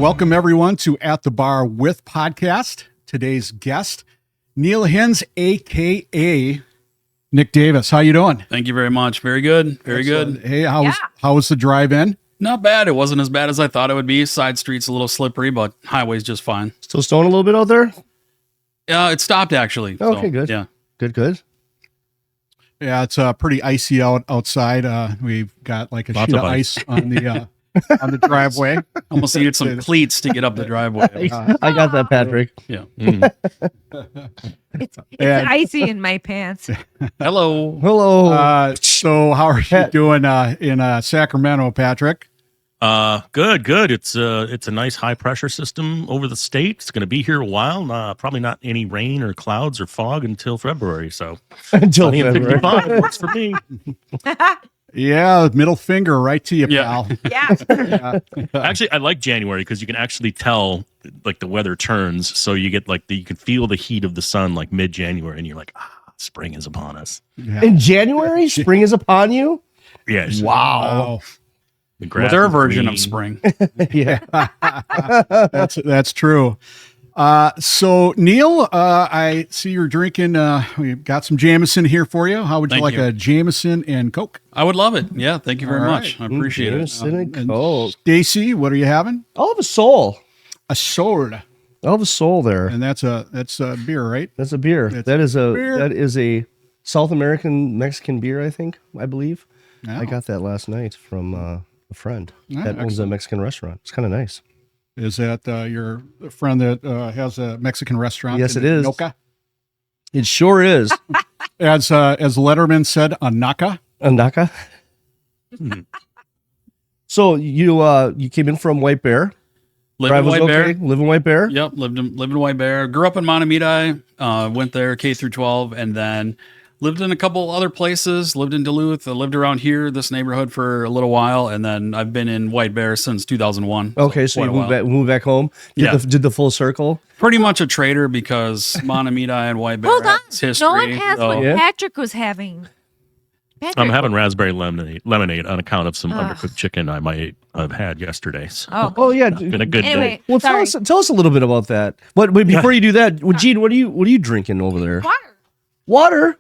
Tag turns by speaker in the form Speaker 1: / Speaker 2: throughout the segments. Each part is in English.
Speaker 1: welcome everyone to At the Bar with podcast. Today's guest, Neil Hinz, a.k.a. Nick Davis. How you doing?
Speaker 2: Thank you very much. Very good. Very good.
Speaker 1: Hey, how was the drive in?
Speaker 2: Not bad. It wasn't as bad as I thought it would be. Side streets a little slippery, but highway's just fine.
Speaker 3: Still snowing a little bit out there?
Speaker 2: It stopped actually.
Speaker 3: Okay,
Speaker 2: so,
Speaker 3: good.
Speaker 2: Yeah.
Speaker 3: Good.
Speaker 1: Yeah, it's pretty icy outside. We've got like a sheet of ice on the on the driveway.
Speaker 2: Almost needed some cleats to get up the driveway.
Speaker 3: I got that, Patrick.
Speaker 2: Yeah.
Speaker 4: It's icy in my pants.
Speaker 2: Hello.
Speaker 1: So how are you doing in Sacramento, Patrick?
Speaker 5: Good. It's a nice high pressure system over the state. It's going to be here a while. Probably not any rain or clouds or fog until February. So
Speaker 3: Until
Speaker 5: plenty of
Speaker 3: February.
Speaker 5: 55 works for me.
Speaker 1: Yeah, middle finger right to you, pal.
Speaker 4: Yeah.
Speaker 5: Actually, I like January because you can actually tell like the weather turns. So you get you can feel the heat of the sun like mid-January, and you're like, spring is upon us.
Speaker 1: Yeah.
Speaker 3: In January, spring is upon you?
Speaker 5: Yes.
Speaker 1: Wow.
Speaker 5: The grass
Speaker 2: Their
Speaker 5: is
Speaker 2: version
Speaker 5: green.
Speaker 2: of spring.
Speaker 3: Yeah.
Speaker 1: That's true. So Neil, I see you're drinking. We've got some Jameson here for you. How would you
Speaker 2: Thank
Speaker 1: like
Speaker 2: you.
Speaker 1: a Jameson and Coke?
Speaker 2: I would love it. Yeah. Thank you very
Speaker 1: All
Speaker 2: much.
Speaker 1: right.
Speaker 2: I appreciate it.
Speaker 3: Jameson and
Speaker 1: And
Speaker 3: Coke.
Speaker 1: Stacy, what are you having?
Speaker 3: I'll have a soul.
Speaker 1: A sword,
Speaker 3: I'll have a soul there.
Speaker 1: and that's a beer, right?
Speaker 3: That's a beer.
Speaker 1: It's
Speaker 3: That is
Speaker 1: beer.
Speaker 3: a South American Mexican beer, I believe.
Speaker 1: Yeah.
Speaker 3: I got that last night from a friend
Speaker 1: Yeah,
Speaker 3: that owns a Mexican restaurant. It's kind of nice.
Speaker 1: Is that your friend that has a Mexican restaurant?
Speaker 3: Yes,
Speaker 1: in
Speaker 3: it is.
Speaker 1: Noka?
Speaker 3: It sure is.
Speaker 1: As Letterman said, a naka.
Speaker 3: Andaka. So you came in from White Bear.
Speaker 2: Live
Speaker 3: Drive
Speaker 2: in
Speaker 3: was
Speaker 2: White Bear.
Speaker 3: okay? Live in White Bear?
Speaker 2: Yep. Lived in White Bear. Grew up in Montemita. Went there K through 12, and then lived in a couple other places. Lived in Duluth. I lived around here, this neighborhood, for a little while, and then I've been in White Bear since 2001.
Speaker 3: Okay, so
Speaker 2: quite
Speaker 3: you
Speaker 2: a while.
Speaker 3: moved back home?
Speaker 2: Yeah.
Speaker 3: Did the full circle?
Speaker 2: Pretty much a trader because Montemita and White Bear
Speaker 4: Hold on.
Speaker 2: has history.
Speaker 4: No one has
Speaker 2: so-
Speaker 4: what
Speaker 3: Yeah.
Speaker 4: Patrick was having. Patrick.
Speaker 5: I'm having raspberry lemonade on account of some undercooked chicken I might have had yesterday. So
Speaker 4: Oh,
Speaker 3: Yeah.
Speaker 5: it's been a good
Speaker 4: anyway,
Speaker 5: day.
Speaker 3: Well, tell
Speaker 4: sorry.
Speaker 3: us a little bit about that. But before you do that, Gene, what are you drinking over there?
Speaker 4: Water.
Speaker 3: Water.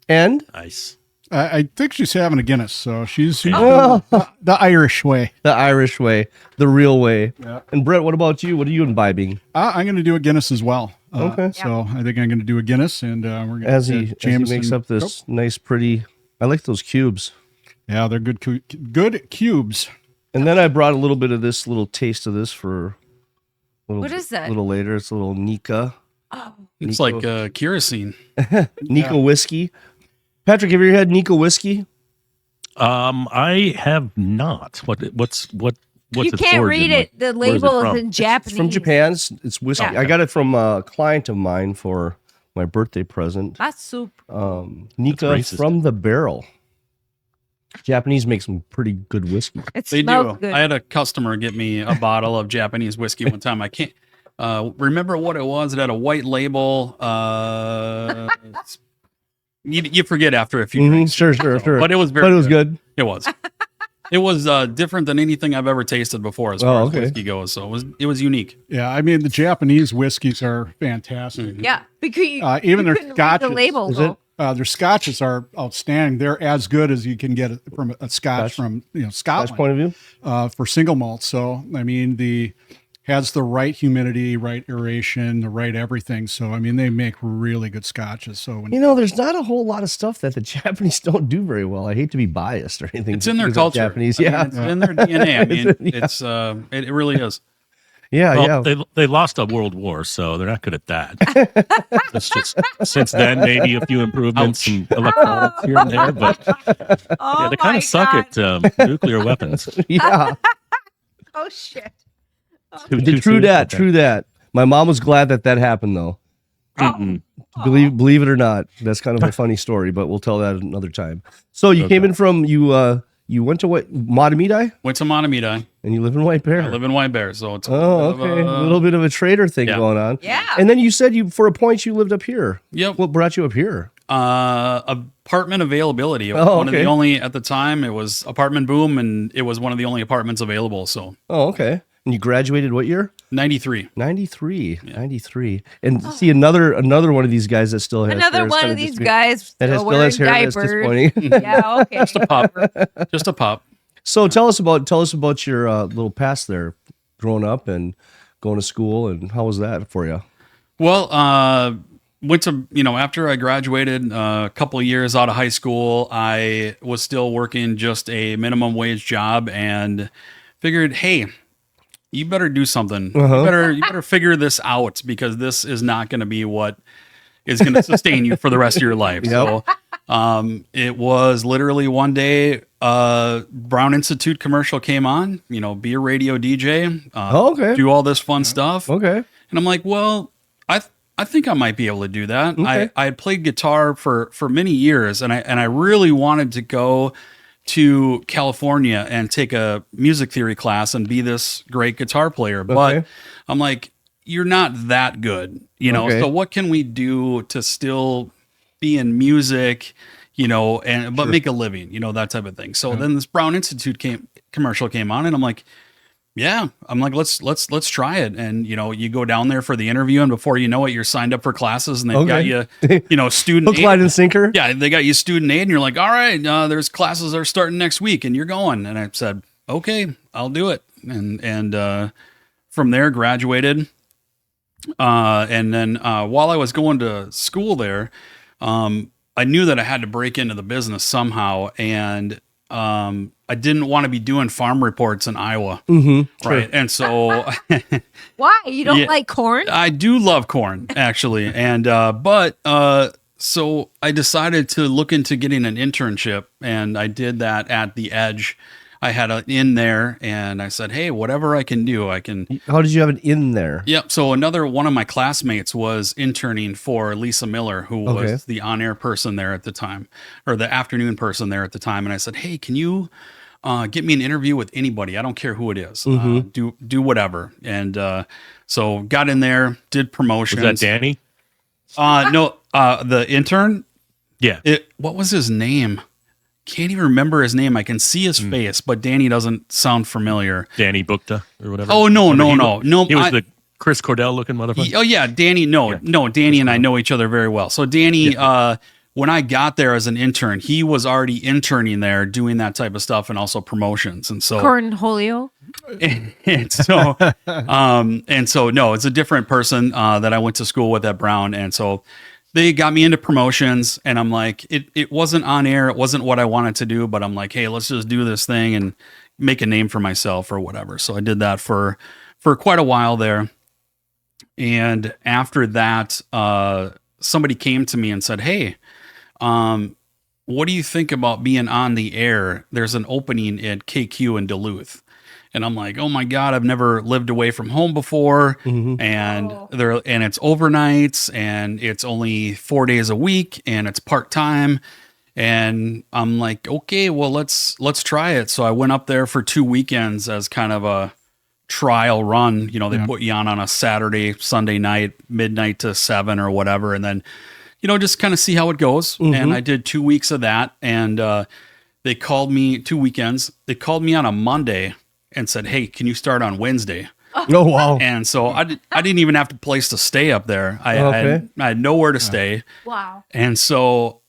Speaker 3: And
Speaker 5: Nice.
Speaker 1: I think she's having a Guinness, so she's
Speaker 3: Oh.
Speaker 1: the Irish way.
Speaker 3: the Irish way, the real way.
Speaker 1: Yeah.
Speaker 3: And Brett, what about you? What are you imbibing?
Speaker 1: I'm going to do a Guinness as well.
Speaker 3: Okay.
Speaker 1: So I think I'm going to do a Guinness, and we're going to
Speaker 3: As he makes up this nice, pretty. I like those cubes.
Speaker 1: Yeah, they're good cubes.
Speaker 3: And then I brought a little bit of this, little taste of this for.
Speaker 4: What is that?
Speaker 3: A little later, it's a little Nika
Speaker 2: It's like kerosene.
Speaker 3: Nika whiskey. Patrick, have you ever had Nika whiskey?
Speaker 5: I have not. What's
Speaker 4: You
Speaker 5: its
Speaker 4: can't
Speaker 5: origin?
Speaker 4: read it. The
Speaker 5: where is it
Speaker 4: label
Speaker 5: from?
Speaker 4: is in Japanese.
Speaker 3: It's from Japan. It's whiskey.
Speaker 4: Yeah.
Speaker 3: I got it from a client of mine for my birthday present.
Speaker 4: That's soup.
Speaker 3: Nika
Speaker 5: racist.
Speaker 3: from the barrel. Japanese make some pretty good whiskey.
Speaker 4: It
Speaker 2: They
Speaker 4: smells
Speaker 2: do.
Speaker 4: good.
Speaker 2: I had a customer get me a bottle of Japanese whiskey one time. I can't remember what it was. It had a white label. You forget after a few drinks.
Speaker 3: Sure.
Speaker 2: But it was very
Speaker 3: But it was good.
Speaker 2: It was. It was different than anything I've ever tasted before as far as whiskey goes. So it was unique.
Speaker 1: Yeah, I mean the Japanese whiskeys are fantastic.
Speaker 4: Yeah, because you,
Speaker 1: Even
Speaker 4: you
Speaker 1: their
Speaker 4: couldn't read
Speaker 1: scotches.
Speaker 4: the label.
Speaker 3: Is
Speaker 4: though.
Speaker 3: it?
Speaker 1: Their scotches are outstanding. They're as good as you can get it from a scotch
Speaker 3: Scotch.
Speaker 1: from
Speaker 3: That's
Speaker 1: Scotland
Speaker 3: point of view.
Speaker 1: for single malt. So I mean has the right humidity, right aeration, the right everything. So I mean they make really good scotches. So when
Speaker 3: There's not a whole lot of stuff that the Japanese don't do very well. I hate to be biased or anything.
Speaker 2: It's in their
Speaker 3: because of
Speaker 2: culture.
Speaker 3: Japanese,
Speaker 2: I mean,
Speaker 3: yeah.
Speaker 2: it's in their DNA. I mean,
Speaker 3: Yeah.
Speaker 2: it really is.
Speaker 3: Yeah.
Speaker 5: They lost a world war, so they're not good at that. It's just since then maybe a few improvements in electronics here and there, but
Speaker 4: Oh
Speaker 5: they kind
Speaker 4: my
Speaker 5: of suck
Speaker 4: God.
Speaker 5: at nuclear weapons.
Speaker 3: Yeah.
Speaker 4: Oh shit.
Speaker 5: Too
Speaker 3: True
Speaker 5: soon?
Speaker 3: that.
Speaker 5: Okay.
Speaker 3: True that. My mom was glad that happened, though.
Speaker 5: Mm-mm.
Speaker 3: Believe it or not, that's kind of a funny story, but we'll tell that another time. So you came in from you went to what Matamidi
Speaker 2: Went to Montemita.
Speaker 3: and you live in White Bear.
Speaker 2: I live in White Bear, so it's
Speaker 3: Oh, okay. A little bit of a trader thing
Speaker 2: yeah.
Speaker 3: going on.
Speaker 4: Yeah.
Speaker 3: And then you said for a point you lived up here.
Speaker 2: Yep.
Speaker 3: What brought you up here?
Speaker 2: Apartment availability. It was
Speaker 3: Oh,
Speaker 2: one of the
Speaker 3: okay.
Speaker 2: only at the time. It was apartment boom, and it was one of the only apartments available. So
Speaker 3: Oh, okay. And you graduated what year?
Speaker 2: 93.
Speaker 3: 93. 93. And see another one of these guys that still has
Speaker 4: Another
Speaker 3: hair
Speaker 4: one
Speaker 3: instead
Speaker 4: of
Speaker 3: just
Speaker 4: these
Speaker 3: being-
Speaker 4: guys
Speaker 3: that
Speaker 4: still
Speaker 3: still has
Speaker 4: wearing
Speaker 3: hair that's
Speaker 4: diapers.
Speaker 3: disappointing.
Speaker 4: Yeah, okay.
Speaker 2: Just a pop. Just a pop.
Speaker 3: So tell us about your little past there, growing up and going to school, and how was that for you?
Speaker 2: Well, went to, after I graduated a couple of years out of high school, I was still working just a minimum wage job and figured, hey, you better do something. You better figure this out, because this is not going to be what is going to sustain you for the rest of your life.
Speaker 3: Yep.
Speaker 2: So it was literally one day, Brown Institute commercial came on, be a radio DJ,
Speaker 3: okay.
Speaker 2: do all this fun stuff.
Speaker 3: Okay.
Speaker 2: And I'm like, well, I think I might be able to do that.
Speaker 3: Okay.
Speaker 2: I had played guitar for many years, and I really wanted to go to California and take a music theory class and be this great guitar player. But
Speaker 3: Okay.
Speaker 2: I'm like, you're not that good,
Speaker 3: Okay.
Speaker 2: So what can we do to still be in music, but make a living, that type of thing. So then this Brown Institute commercial came on, and I'm like, let's try it. And, you go down there for the interview, and before you know it, you're signed up for classes, and they've got you, student
Speaker 3: Hook, line, and sinker.
Speaker 2: yeah, they got you student aid, and you're like, all right, there's classes that are starting next week, and you're going. And I said, okay, I'll do it. And from there, graduated. And then while I was going to school there, I knew that I had to break into the business somehow, and I didn't want to be doing farm reports in Iowa, right? And so,
Speaker 4: Why? You don't
Speaker 2: Yeah.
Speaker 4: like corn?
Speaker 2: I do love corn, actually, and so I decided to look into getting an internship, and I did that at the Edge. I had an in there, and I said, hey, whatever I can do, I can.
Speaker 3: How did you have it in there?
Speaker 2: Yep. So another one of my classmates was interning for Lisa Miller, who was
Speaker 3: Okay.
Speaker 2: the on-air person there at the time, or the afternoon person there at the time. And I said, hey, can you get me an interview with anybody? I don't care who it is. Do whatever. And so got in there, did promotions.
Speaker 5: Was that Danny?
Speaker 2: No, the intern.
Speaker 5: Yeah.
Speaker 2: What was his name? Can't even remember his name. I can see his face, but Danny doesn't sound familiar.
Speaker 5: Danny Bukta or whatever.
Speaker 2: Oh, no.
Speaker 5: He was the Chris Cordell looking motherfucker.
Speaker 2: Oh yeah, Danny. No, Danny and I know each other very well. So Danny, when I got there as an intern, he was already interning there, doing that type of stuff, and also promotions. And so,
Speaker 4: Cornholio?
Speaker 2: and so, no, it's a different person that I went to school with at Brown, and so they got me into promotions, and I'm like, it wasn't on air, it wasn't what I wanted to do, but I'm like, hey, let's just do this thing and make a name for myself or whatever. So I did that for quite a while there. And after that, somebody came to me and said, hey, what do you think about being on the air? There's an opening at KQ in Duluth. And I'm like, oh my God, I've never lived away from home before. And and it's overnights, and it's only 4 days a week, and it's part-time. And I'm like, okay, well, let's try it. So I went up there for 2 weekends as kind of a trial run. They put you on a Saturday, Sunday night, midnight to 7 or whatever. And then, just kind of see how it goes. And I did 2 weeks of that. And they called me 2 weekends. They called me on a Monday and said, hey, can you start on Wednesday?
Speaker 3: Oh, wow.
Speaker 2: And so I didn't even have a place to stay up there. I had nowhere to stay.
Speaker 4: Wow.
Speaker 2: And so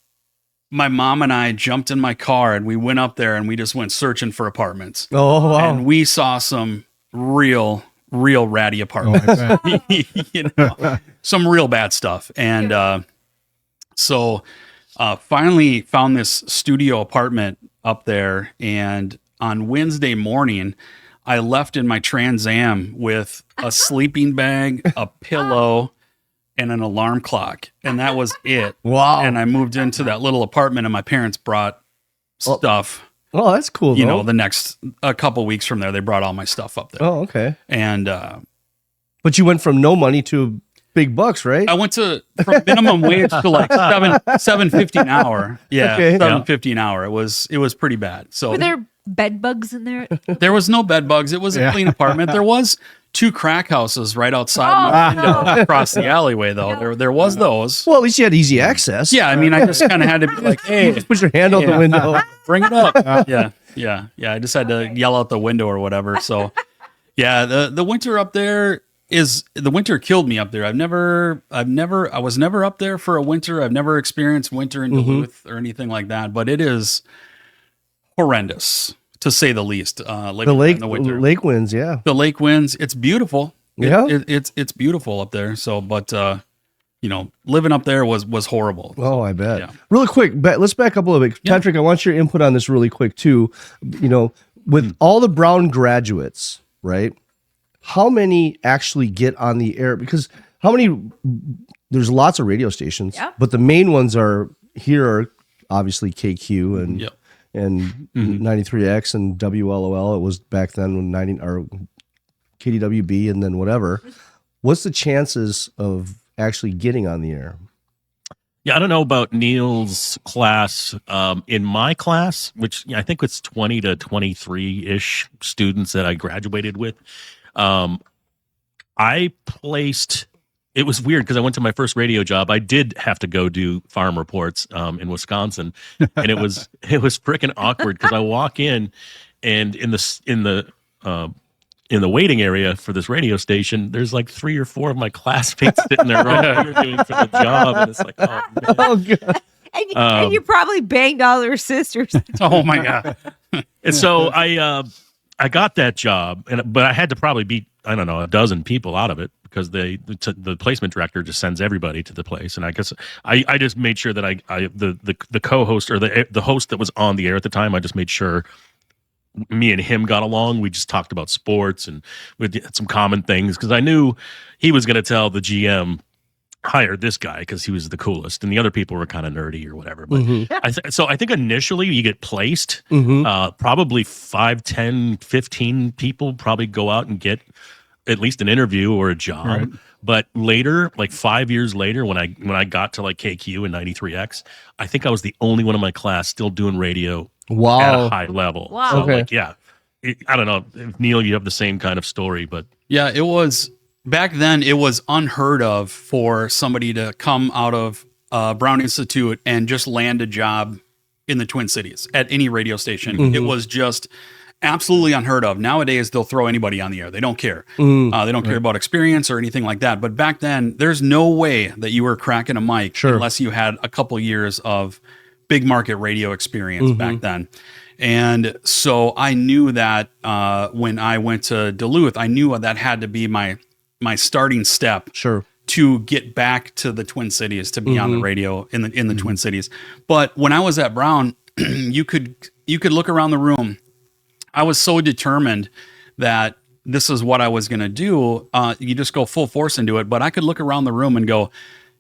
Speaker 2: my mom and I jumped in my car, and we went up there, and we just went searching for apartments.
Speaker 3: Oh, wow.
Speaker 2: And we saw some real ratty apartments, some real bad stuff. And so finally found this studio apartment up there. And on Wednesday morning, I left in my Trans Am with a sleeping bag, a pillow, and an alarm clock. And that was it.
Speaker 3: Wow.
Speaker 2: And I moved into that little apartment, and my parents brought stuff.
Speaker 3: Oh, that's cool, though.
Speaker 2: The next a couple weeks from there, they brought all my stuff up there.
Speaker 3: Oh, okay.
Speaker 2: And
Speaker 3: But you went from no money to big bucks, right?
Speaker 2: I went from minimum wage to like $7.50 an hour. Yeah,
Speaker 3: Okay.
Speaker 2: $7.50 an hour. It was pretty bad. So
Speaker 4: Were there bed bugs in there?
Speaker 2: there was no bed bugs. It was a clean apartment. There was 2 crack houses right outside my window across the alleyway, though. There was those.
Speaker 3: Well, at least you had easy access.
Speaker 2: Yeah, I mean, I just kind of had to be like, hey,
Speaker 3: Just put your hand out the window.
Speaker 2: bring it up. Yeah. I just had to yell out the window or whatever. So, Yeah, the winter up there the winter killed me up there. I was never up there for a winter. I've never experienced winter in Duluth or anything like that, but it is horrendous to say the least.
Speaker 3: The lake winds, yeah.
Speaker 2: The lake winds, it's beautiful.
Speaker 3: Yeah.
Speaker 2: It's beautiful up there. So, but living up there was horrible.
Speaker 3: Oh, I bet.
Speaker 2: Yeah.
Speaker 3: Really quick, let's back up a little bit.
Speaker 2: Yeah.
Speaker 3: Patrick, I want your input on this really quick too. With all the Brown graduates, right? How many actually get on the air? Because there's lots of radio stations, but the main ones are obviously KQ and 93X and WLOL. It was back then when or KDWB and then whatever. What's the chances of actually getting on the air?
Speaker 5: Yeah, I don't know about Neil's class. In my class, which I think it's 20 to 23-ish students that I graduated with, I placed, it was weird because I went to my first radio job. I did have to go do farm reports in Wisconsin, and it was freaking awkward because I walk in, and in the waiting area for this radio station, there's like 3 or 4 of my classmates sitting there right here doing for the job, and it's like, oh man.
Speaker 3: Oh, God.
Speaker 4: And you probably banged all their sisters.
Speaker 2: Oh my God.
Speaker 5: And so I got that job, but I had to probably beat, I don't know, a dozen people out of it because the placement director just sends everybody to the place. And I guess I just made sure that the co-host or the host that was on the air at the time, I just made sure me and him got along. We just talked about sports and we had some common things because I knew he was going to tell the GM, hire this guy because he was the coolest, and the other people were kind of nerdy or whatever. But I think initially you get placed, probably 5, 10, 15 people probably go out and get at least an interview or a job. Right. But later, like 5 years later, when I got to like KQ and 93X, I think I was the only one in my class still doing radio at a high level.
Speaker 4: Wow.
Speaker 5: So
Speaker 3: Okay.
Speaker 5: I don't know if Neil, you have the same kind of story, but
Speaker 2: Yeah, it was back then. It was unheard of for somebody to come out of Brown Institute and just land a job in the Twin Cities at any radio station. It was just absolutely unheard of. Nowadays, they'll throw anybody on the air. They don't care. They don't care about experience or anything like that. But back then, there's no way that you were cracking a mic unless you had a couple years of big market radio experience back then. And so I knew that when I went to Duluth, I knew that had to be my starting step to get back to the Twin Cities, to be on the radio in the Twin Cities. But when I was at Brown, you could look around the room. I was so determined that this is what I was going to do. You just go full force into it. But I could look around the room and go,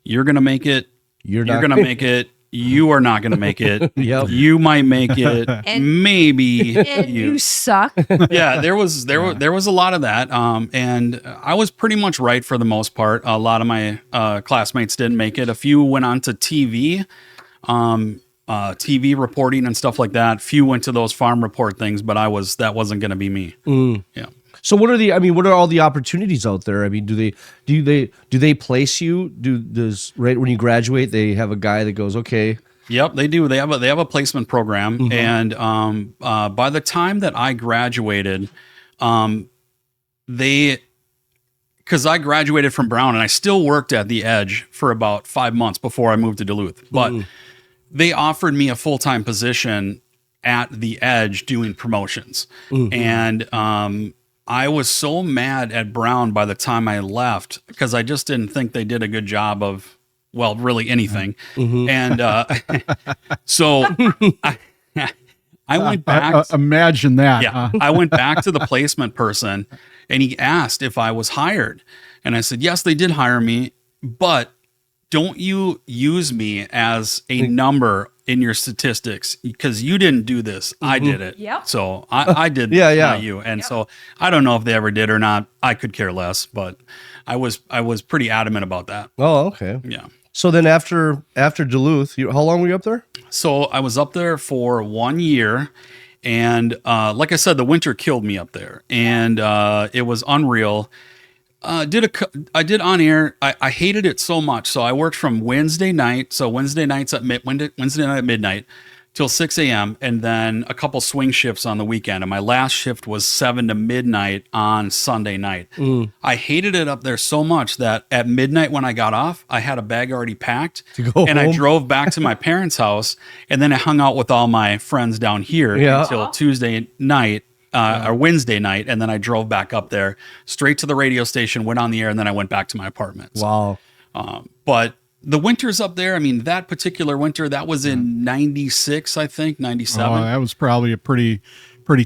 Speaker 2: you're going to make it. You're going to make it. You are not going to make it. You might make it.
Speaker 4: And,
Speaker 2: maybe
Speaker 4: and you suck.
Speaker 2: Yeah, there was a lot of that. And I was pretty much right for the most part. A lot of my classmates didn't make it. A few went on to TV. TV reporting and stuff like that. Few went to those farm report things, but that wasn't going to be me. Yeah.
Speaker 3: So what are all the opportunities out there? I mean, do they place you? Does right when you graduate, they have a guy that goes, okay.
Speaker 2: Yep, they do. They have a placement program. And by the time that I graduated, because I graduated from Brown and I still worked at the Edge for about 5 months before I moved to Duluth. But they offered me a full-time position at the Edge doing promotions. And I was so mad at Brown by the time I left because I just didn't think they did a good job of, well, really anything. And so I went back.
Speaker 1: Imagine that.
Speaker 2: Yeah, I went back to the placement person and he asked if I was hired. And I said, yes, they did hire me, but don't you use me as a number in your statistics because you didn't do this. I did it.
Speaker 4: Yep.
Speaker 2: So I did not you. And so I don't know if they ever did or not. I could care less, but I was pretty adamant about that.
Speaker 3: Oh, okay.
Speaker 2: Yeah.
Speaker 3: So then after Duluth, how long were you up there?
Speaker 2: So I was up there for 1 year. And like I said, the winter killed me up there. And it was unreal. I did on air. I hated it so much. So I worked from Wednesday night. So Wednesday night at midnight till 6 a.m. and then a couple swing shifts on the weekend. And my last shift was 7 to midnight on Sunday night. I hated it up there so much that at midnight when I got off, I had a bag already packed and I drove back to my parents' house, and then I hung out with all my friends down here until Tuesday night. Or Wednesday night, and then I drove back up there straight to the radio station, went on the air, and then I went back to my apartment.
Speaker 3: Wow.
Speaker 2: But the winters up there, I mean, that particular winter, that was in 96, I think, 97.
Speaker 1: Oh, that was probably a pretty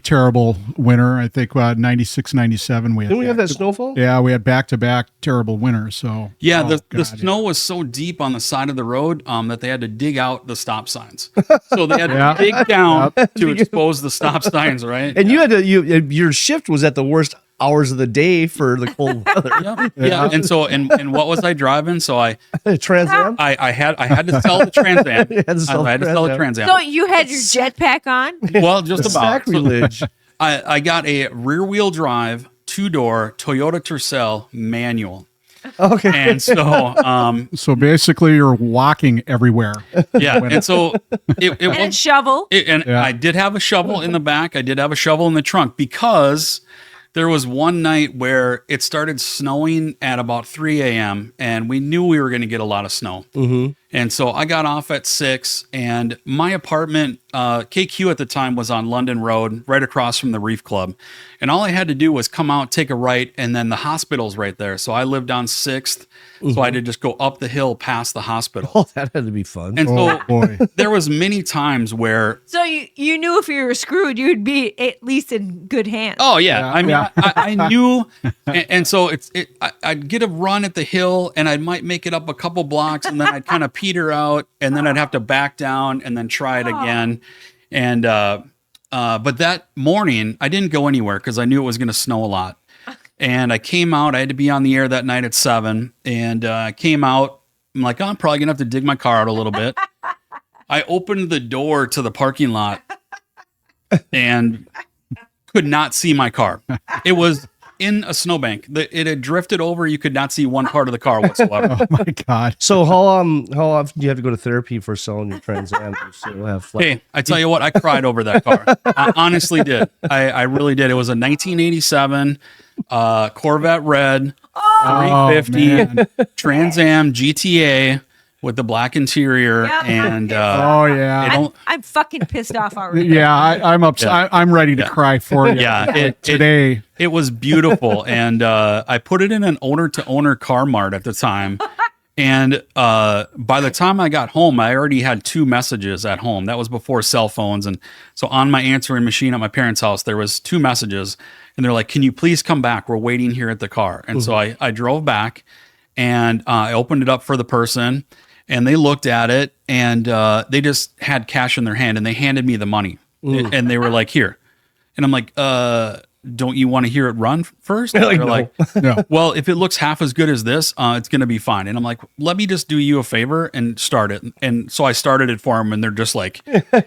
Speaker 1: terrible winter. I think 96, 97.
Speaker 3: Didn't we have that snowfall?
Speaker 1: Yeah, we had back-to-back terrible winters. So
Speaker 2: yeah, the snow was so deep on the side of the road that they had to dig out the stop signs. So they had to dig down to expose the stop signs, right?
Speaker 3: And you had to your shift was at the worst hours of the day for the cold weather.
Speaker 2: Yeah. And so and what was I driving? So
Speaker 3: Trans Am?
Speaker 2: I had to sell the Trans Am. I had to sell the Trans Am.
Speaker 4: So you had your jetpack on?
Speaker 2: Well, just about.
Speaker 3: Sacrilege.
Speaker 2: So I got a rear-wheel drive, 2-door Toyota Tercel manual.
Speaker 3: Okay.
Speaker 2: And
Speaker 1: so basically you're walking everywhere.
Speaker 2: Yeah. And so it
Speaker 4: And a shovel.
Speaker 2: I did have a shovel in the back. I did have a shovel in the trunk because there was one night where it started snowing at about 3 a.m. and we knew we were going to get a lot of snow. And so I got off at 6, and my apartment, KQ at the time, was on London Road, right across from the Reef Club. And all I had to do was come out, take a right, and then the hospital's right there. So I lived on 6th, so I had to just go up the hill past the hospital.
Speaker 3: Oh, that had to be fun.
Speaker 2: And so
Speaker 1: boy.
Speaker 2: there was many times where...
Speaker 4: So you knew if you were screwed, you'd be at least in good hands.
Speaker 2: Oh, yeah. I mean, I knew. And so I'd get a run at the hill, and I might make it up a couple blocks, and then I'd kind of peter out, and then I'd have to back down and then try it again. And but that morning, I didn't go anywhere because I knew it was going to snow a lot. And I came out. I had to be on the air that night at 7, and I came out. I'm like, I'm probably going to have to dig my car out a little bit. I opened the door to the parking lot and could not see my car. It was in a snowbank. It had drifted over. You could not see one part of the car whatsoever.
Speaker 1: Oh my God.
Speaker 3: So how often do you have to go to therapy for selling your Trans Am? So have
Speaker 2: Hey, I tell you what, I cried over that car. I honestly did. I really did. It was a 1987 Corvette Red 350 Trans Am GTA with the black interior.
Speaker 4: Yep.
Speaker 2: And
Speaker 4: I'm fucking pissed off already.
Speaker 1: Yeah, I'm upset.
Speaker 2: Yeah.
Speaker 1: I'm ready to cry for you.
Speaker 2: Yeah,
Speaker 1: today.
Speaker 2: It was beautiful, and I put it in an owner-to-owner car mart at the time. And by the time I got home, I already had 2 messages at home. That was before cell phones, and so on my answering machine at my parents' house, there was 2 messages, and they're like, "Can you please come back? We're waiting here at the car." And so I drove back, and I opened it up for the person. And they looked at it, and they just had cash in their hand, and they handed me the money. And they were like, "Here." And I'm like, don't you want to hear it run first? And they're like,
Speaker 1: No.
Speaker 2: well, if it looks half as good as this, it's going to be fine. And I'm like, let me just do you a favor and start it. And so I started it for them, and they're just like,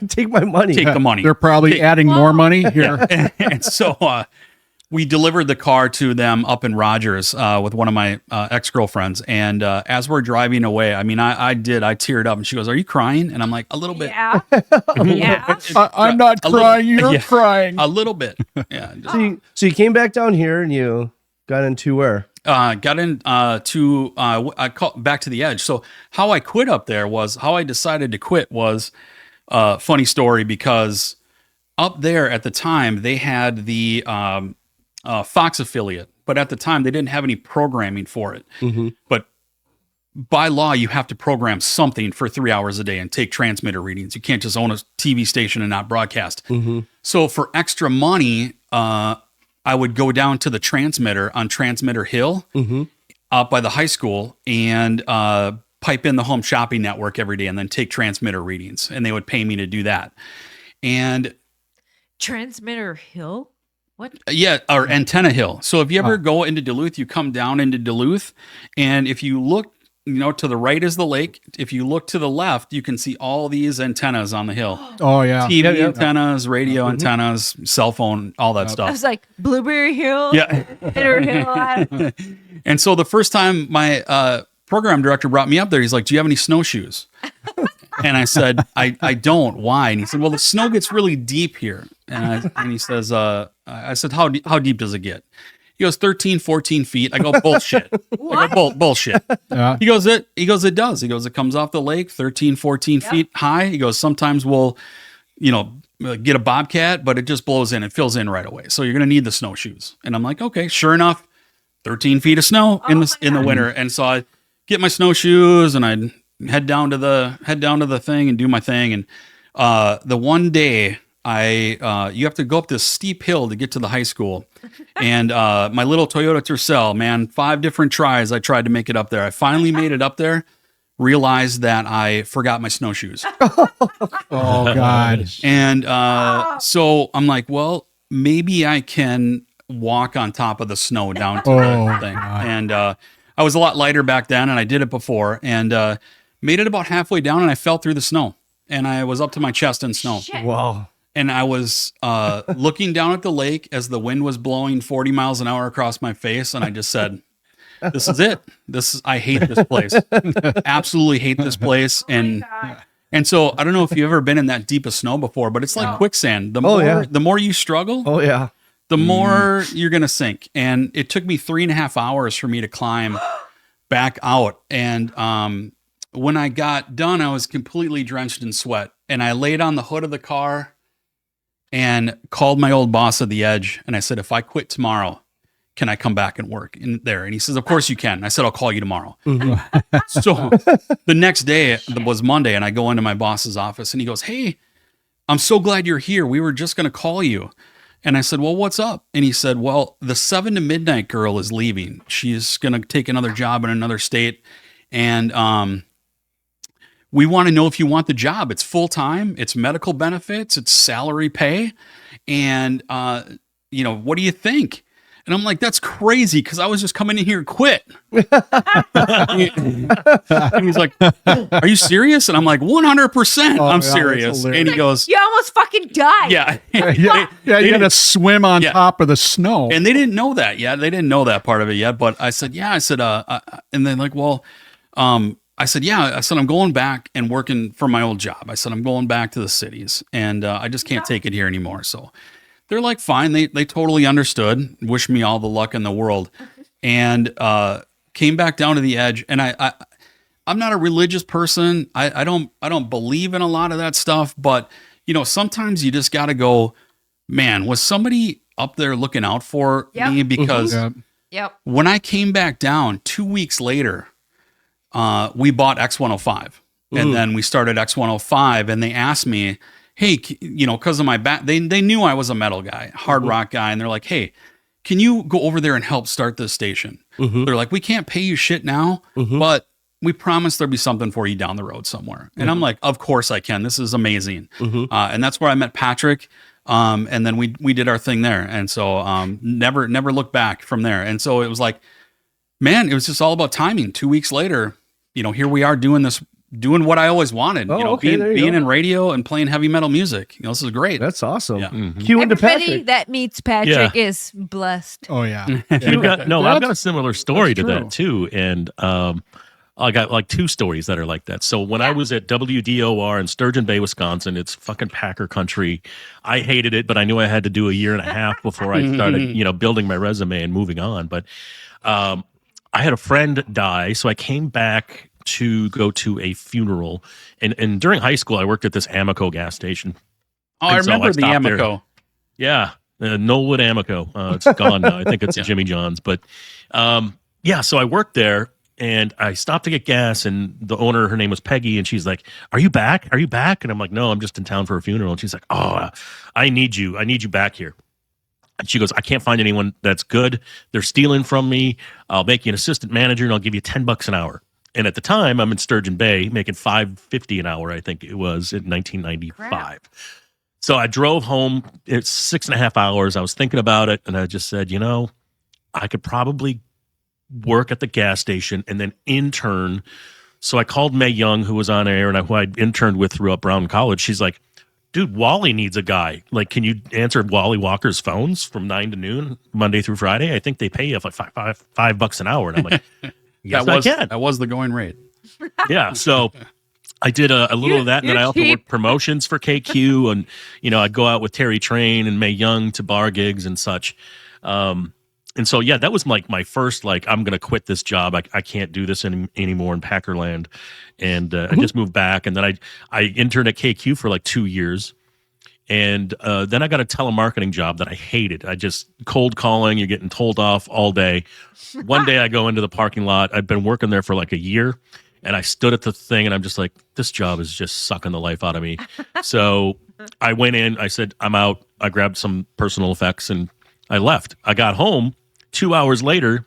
Speaker 3: take my money.
Speaker 2: take the money.
Speaker 1: They're probably adding more money here.
Speaker 2: And so we delivered the car to them up in Rogers with one of my ex-girlfriends. And as we're driving away, I mean, I teared up, and she goes, "Are you crying?" And I'm like, "A little bit."
Speaker 4: Yeah. Yeah.
Speaker 1: I'm not crying. You're crying.
Speaker 2: A little bit. Yeah.
Speaker 3: So you came back down here and you got into where?
Speaker 2: Got in to I call back to the edge. So how I quit up there was how I decided to quit was funny story, because up there at the time they had the Fox affiliate, but at the time they didn't have any programming for it. But by law, you have to program something for 3 hours a day and take transmitter readings. You can't just own a TV station and not broadcast. So for extra money, I would go down to the transmitter on Transmitter Hill up by the high school and pipe in the Home Shopping Network every day and then take transmitter readings. And they would pay me to do that. And
Speaker 4: Transmitter Hill? What?
Speaker 2: yeah, or Antenna Hill. So if you ever go into Duluth, you come down into Duluth, and if you look, to the right is the lake. If you look to the left, you can see all these antennas on the hill.
Speaker 1: Oh yeah.
Speaker 2: TV antennas, radio antennas, cell phone, all that
Speaker 4: I
Speaker 2: stuff.
Speaker 4: was like, Blueberry Hill?
Speaker 2: Yeah.
Speaker 4: Bitter Hill?
Speaker 2: And so the first time my program director brought me up there, he's like, "Do you have any snowshoes?" And I said, I don't. Why? And he said, well, the snow gets really deep here. And he says, I said, how deep does it get? He goes, 13, 14 feet. I go, bullshit. I go, bullshit.
Speaker 1: Yeah.
Speaker 2: He goes, it does. He goes, it comes off the lake, 13, 14 feet high. He goes, sometimes we'll, get a bobcat, but it just blows in. It fills in right away. So you're going to need the snowshoes. And I'm like, okay, sure enough, 13 feet of snow in the winter. And so I get my snowshoes and I'd head down to the thing and do my thing. And the one day you have to go up this steep hill to get to the high school. And my little Toyota Tercel, man, 5 different tries I tried to make it up there. I finally made it up there, realized that I forgot my snowshoes.
Speaker 1: Oh, God.
Speaker 2: And so I'm like, well, maybe I can walk on top of the snow down to the thing.
Speaker 1: God.
Speaker 2: And I was a lot lighter back then, and I did it before, and made it about halfway down, and I fell through the snow. And I was up to my chest in snow.
Speaker 4: Shit.
Speaker 3: Wow.
Speaker 2: And I was looking down at the lake as the wind was blowing 40 miles an hour across my face. And I just said, this is it. I hate this place. Absolutely hate this place. And so I don't know if you've ever been in that deep of snow before, but it's like quicksand. The more you struggle, the more you're going to sink. And it took me 3.5 hours for me to climb back out. And when I got done, I was completely drenched in sweat. And I laid on the hood of the car and called my old boss at the Edge. And I said, if I quit tomorrow, can I come back and work in there? And he says, of course you can. And I said, I'll call you tomorrow. Mm-hmm. So the next day was Monday, and I go into my boss's office and he goes, hey, I'm so glad you're here. We were just going to call you. And I said, well, what's up? And he said, well, the 7 to midnight girl is leaving. She's going to take another job in another state. And we want to know if you want the job. It's full time. It's medical benefits. It's salary pay. And, what do you think? And I'm like, that's crazy, because I was just coming in here to quit. And he's like, are you serious? And I'm like, 100% I'm serious. And he goes,
Speaker 4: you almost fucking died.
Speaker 2: yeah.
Speaker 1: You got to swim on top of the snow.
Speaker 2: And they didn't know that yet. They didn't know that part of it yet. But I said, yeah. I said, and then like, well, I said, yeah. I said, I'm going back and working for my old job. I said, I'm going back to the cities, and I just can't take it here anymore. So they're like, fine. They totally understood. Wish me all the luck in the world, and came back down to the Edge. And I'm not a religious person. I don't believe in a lot of that stuff. But sometimes you just got to go, man, was somebody up there looking out for me? Because when I came back down 2 weeks later, we bought X105, and then we started X105, and they asked me, hey, because of my back, they knew I was a metal guy, hard rock guy. And they're like, hey, can you go over there and help start this station? They're like, we can't pay you shit now, but we promise there'll be something for you down the road somewhere. And I'm like, of course I can. This is amazing. And that's where I met Patrick. And then we did our thing there. And so never looked back from there. And so it was like, man, it was just all about timing. 2 weeks later, here we are doing what I always wanted, being in radio and playing heavy metal music. This is great.
Speaker 3: That's awesome.
Speaker 2: Yeah.
Speaker 3: Cue into
Speaker 4: Everybody
Speaker 3: Patrick.
Speaker 4: that meets Patrick is blessed.
Speaker 1: Oh, yeah.
Speaker 5: I've got a similar story to that too. And I got like 2 stories that are like that. So when I was at WDOR in Sturgeon Bay, Wisconsin, it's fucking Packer country. I hated it, but I knew I had to do a year and a half before I started, building my resume and moving on. But I had a friend die, so I came back to go to a funeral. And during high school, I worked at this Amoco gas station.
Speaker 2: Oh, I remember the Amoco.
Speaker 5: There. Yeah, Knollwood Amoco. It's gone now. I think it's Jimmy John's. But so I worked there, and I stopped to get gas, and the owner, her name was Peggy, and she's like, are you back? Are you back? And I'm like, no, I'm just in town for a funeral. And she's like, oh, I need you back here. And she goes, I can't find anyone that's good. They're stealing from me. I'll make you an assistant manager, and I'll give you $10 an hour. And at the time, I'm in Sturgeon Bay making $5.50 an hour, I think it was, in 1995. Crap. So I drove home. It's 6.5 hours. I was thinking about it, and I just said, I could probably work at the gas station and then intern. So I called Mae Young, who was on air and who I'd interned with throughout Brown College. She's like, dude, Wally needs a guy. Like, can you answer Wally Walker's phones from 9 to noon, Monday through Friday? I think they pay you like $5 an hour. And I'm like, yes, I can.
Speaker 2: That was the going rate.
Speaker 5: Yeah. So I did a little of that, and then I also
Speaker 4: cheap.
Speaker 5: worked promotions for KQ, and I'd go out with Terry Train and Mae Young to bar gigs and such. And so that was like my first I'm gonna quit this job. I can't do this anymore in Packerland, and I just moved back, and then I interned at KQ for like 2 years. And then I got a telemarketing job that I hated. I just cold calling, you're getting told off all day. One day I go into the parking lot. I've been working there for like a year, and I stood at the thing, and I'm just like, this job is just sucking the life out of me. So I went in, I said, I'm out. I grabbed some personal effects, and I left. I got home. 2 hours later,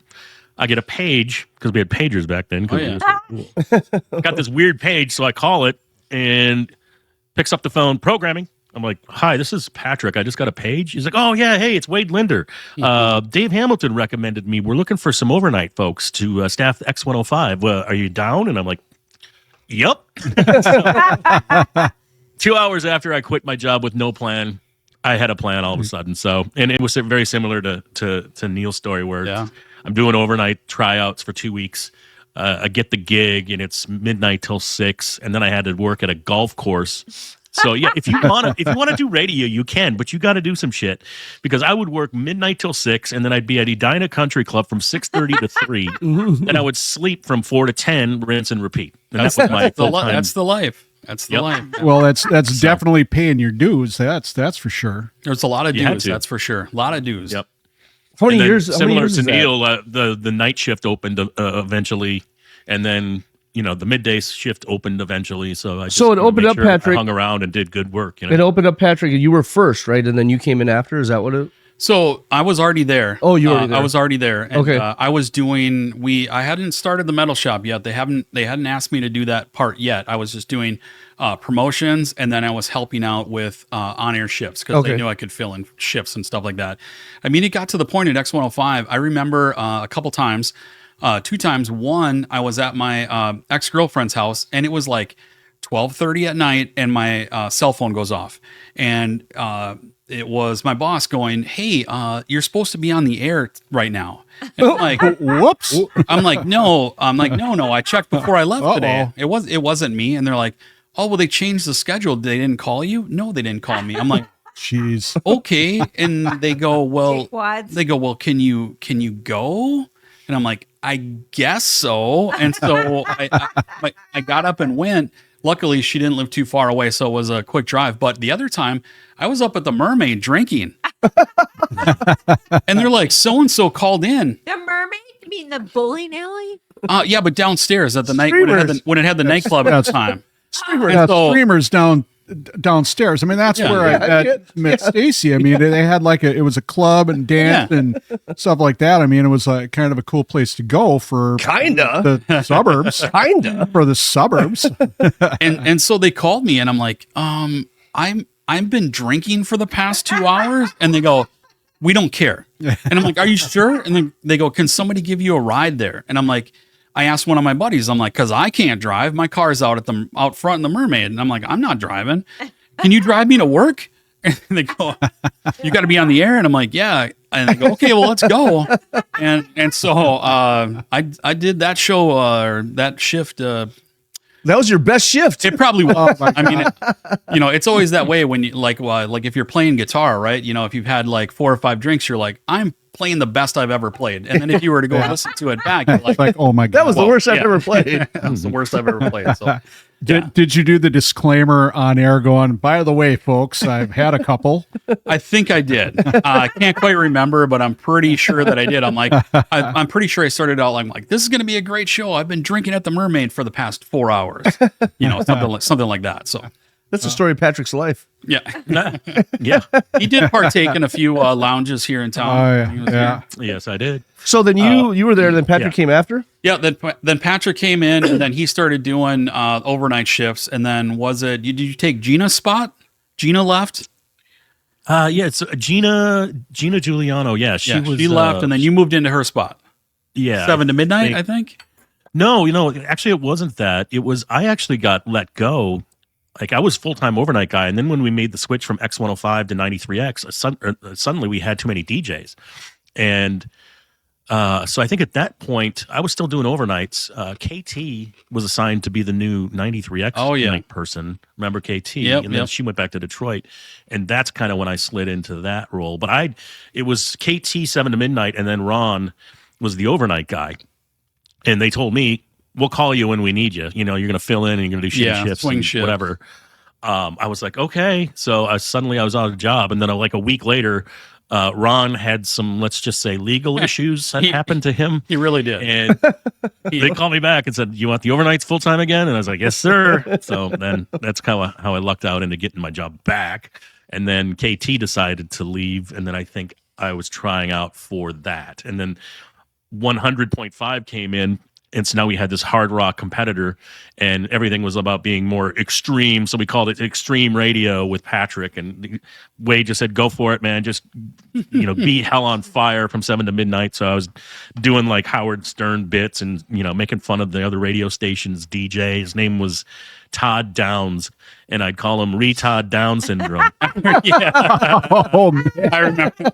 Speaker 5: I get a page, because we had pagers back then. I got this weird page, so I call it, and picks up the phone, programming. I'm like, hi, this is Patrick. I just got a page. He's like, oh, yeah, hey, it's Wade Linder. Dave Hamilton recommended me. We're looking for some overnight folks to staff X105. Are you down? And I'm like, yep. 2 hours after I quit my job with no plan, I had a plan all of a sudden. So, and it was very similar to Neil's story, where I'm doing overnight tryouts for 2 weeks. I get the gig, and it's midnight till 6, and then I had to work at a golf course. So if you want to do radio, you can, but you got to do some shit, because I would work midnight till 6, and then I'd be at Edina Country Club from 6:30 to 3, and I would sleep from 4 to 10, rinse and repeat. And that was my full-time.
Speaker 2: That's the life. That's the life.
Speaker 1: Well, that's definitely paying your dues. That's for sure.
Speaker 2: There's a lot of dues. That's for sure. A lot of dues.
Speaker 5: Yep.
Speaker 3: How many years?
Speaker 5: Similar
Speaker 3: is
Speaker 5: to
Speaker 3: that?
Speaker 5: Neil, the night shift opened eventually, and then the midday shift opened eventually. So it
Speaker 3: opened up, Patrick.
Speaker 5: I hung around and did good work.
Speaker 3: It opened up, Patrick. You were first, right? And then you came in after. Is that what it?
Speaker 2: So I was already there.
Speaker 3: Oh, you were already there.
Speaker 2: I was already there. And,
Speaker 3: Okay.
Speaker 2: I was doing. I hadn't started the metal shop yet. They hadn't asked me to do that part yet. I was just doing promotions, and then I was helping out with on-air shifts, because they knew I could fill in shifts and stuff like that. I mean, it got to the point at X105. I remember a couple times. 2 times. One, I was at my ex-girlfriend's house, and it was like 12:30 at night, and my cell phone goes off, and it was my boss going, "Hey, you're supposed to be on the air right now." And I'm like,
Speaker 1: Whoops.
Speaker 2: I'm like, no. I'm like, no. I checked before I left today. It wasn't me. And they're like, oh, well, they changed the schedule. They didn't call you? No, they didn't call me. I'm like,
Speaker 1: Jeez.
Speaker 2: okay. And they go, well, can you go? And I'm like, I guess so. And so I got up and went. Luckily, she didn't live too far away, so it was a quick drive. But the other time, I was up at the Mermaid drinking. And they're like, so-and-so called in.
Speaker 4: The Mermaid? You mean the bowling alley?
Speaker 2: Yeah, but downstairs at the night when it had the nightclub at the time.
Speaker 1: Streamers downstairs. I mean, that's where I met Stacy. I mean, they had it was a club and dance and stuff like that. I mean, it was kind of a cool place to go for the suburbs. For the suburbs.
Speaker 2: and so they called me, and I'm like, I've been drinking for the past 2 hours, and they go, we don't care. And I'm like, are you sure? And then they go, can somebody give you a ride there? And I'm like, I asked one of my buddies, I'm like, because I can't drive. My car's out front in the Mermaid. And I'm like, I'm not driving. Can you drive me to work? And they go, you got to be on the air. And I'm like, yeah. And they go, okay, well, let's go. And so I did that show, or that shift.
Speaker 3: That was your best shift.
Speaker 2: It probably was. I mean, it's always that way when you like if you're playing guitar, right? If you've had like 4 or 5 drinks, you're like, I'm playing the best I've ever played. And then if you were to go listen to it back, you're like,
Speaker 1: oh my God,
Speaker 3: that was the worst I've ever played.
Speaker 2: That was the worst I've ever played. So,
Speaker 1: did you do the disclaimer on air going, by the way, folks, I've had a couple?
Speaker 2: I think I did. I can't quite remember, but I'm pretty sure that I did. I'm like, I'm pretty sure I started out like, this is going to be a great show. I've been drinking at the Mermaid for the past 4 hours, something like that. So
Speaker 3: that's the story of Patrick's life.
Speaker 2: Yeah. Yeah. He did partake in a few lounges here in town.
Speaker 5: Yes, I did.
Speaker 3: So then you were there, and then Patrick came after?
Speaker 2: Yeah. Then Patrick came in, and then he started doing overnight shifts. And then did you take Gina's spot? Gina left?
Speaker 5: Yeah, it's Gina Giuliano. Yeah, she
Speaker 2: left, and then you moved into her spot.
Speaker 5: Yeah.
Speaker 2: 7 to midnight, I think.
Speaker 5: No, actually it wasn't that. It was, I actually got let go. Like, I was full-time overnight guy, and then when we made the switch from X105 to 93X, suddenly we had too many DJs. And So I think at that point, I was still doing overnights. KT was assigned to be the new 93X night person. Remember KT?
Speaker 2: Yep,
Speaker 5: and then she went back to Detroit. And that's kind of when I slid into that role. But it was KT 7 to midnight, and then Ron was the overnight guy. And they told me, we'll call you when we need you. You know, you're going to fill in and you're going to do shifts
Speaker 2: swing
Speaker 5: and
Speaker 2: shift.
Speaker 5: whatever. I was like, okay. So suddenly I was out of a job. And then like a week later, Ron had some, let's just say, legal issues that happened to him.
Speaker 2: He really did.
Speaker 5: And they called me back and said, you want the overnights full time again? And I was like, yes, sir. So then that's kind of how I lucked out into getting my job back. And then KT decided to leave. And then I think I was trying out for that. And then 100.5 came in. And so now we had this hard rock competitor, and everything was about being more extreme. So we called it Extreme Radio with Patrick. And Wade just said, go for it, man. Just, be hell on fire from 7 to midnight. So I was doing like Howard Stern bits and, making fun of the other radio stations DJ. His name was Todd Downs, and I'd call him Retard Down Syndrome.
Speaker 1: Oh, man.
Speaker 2: I remember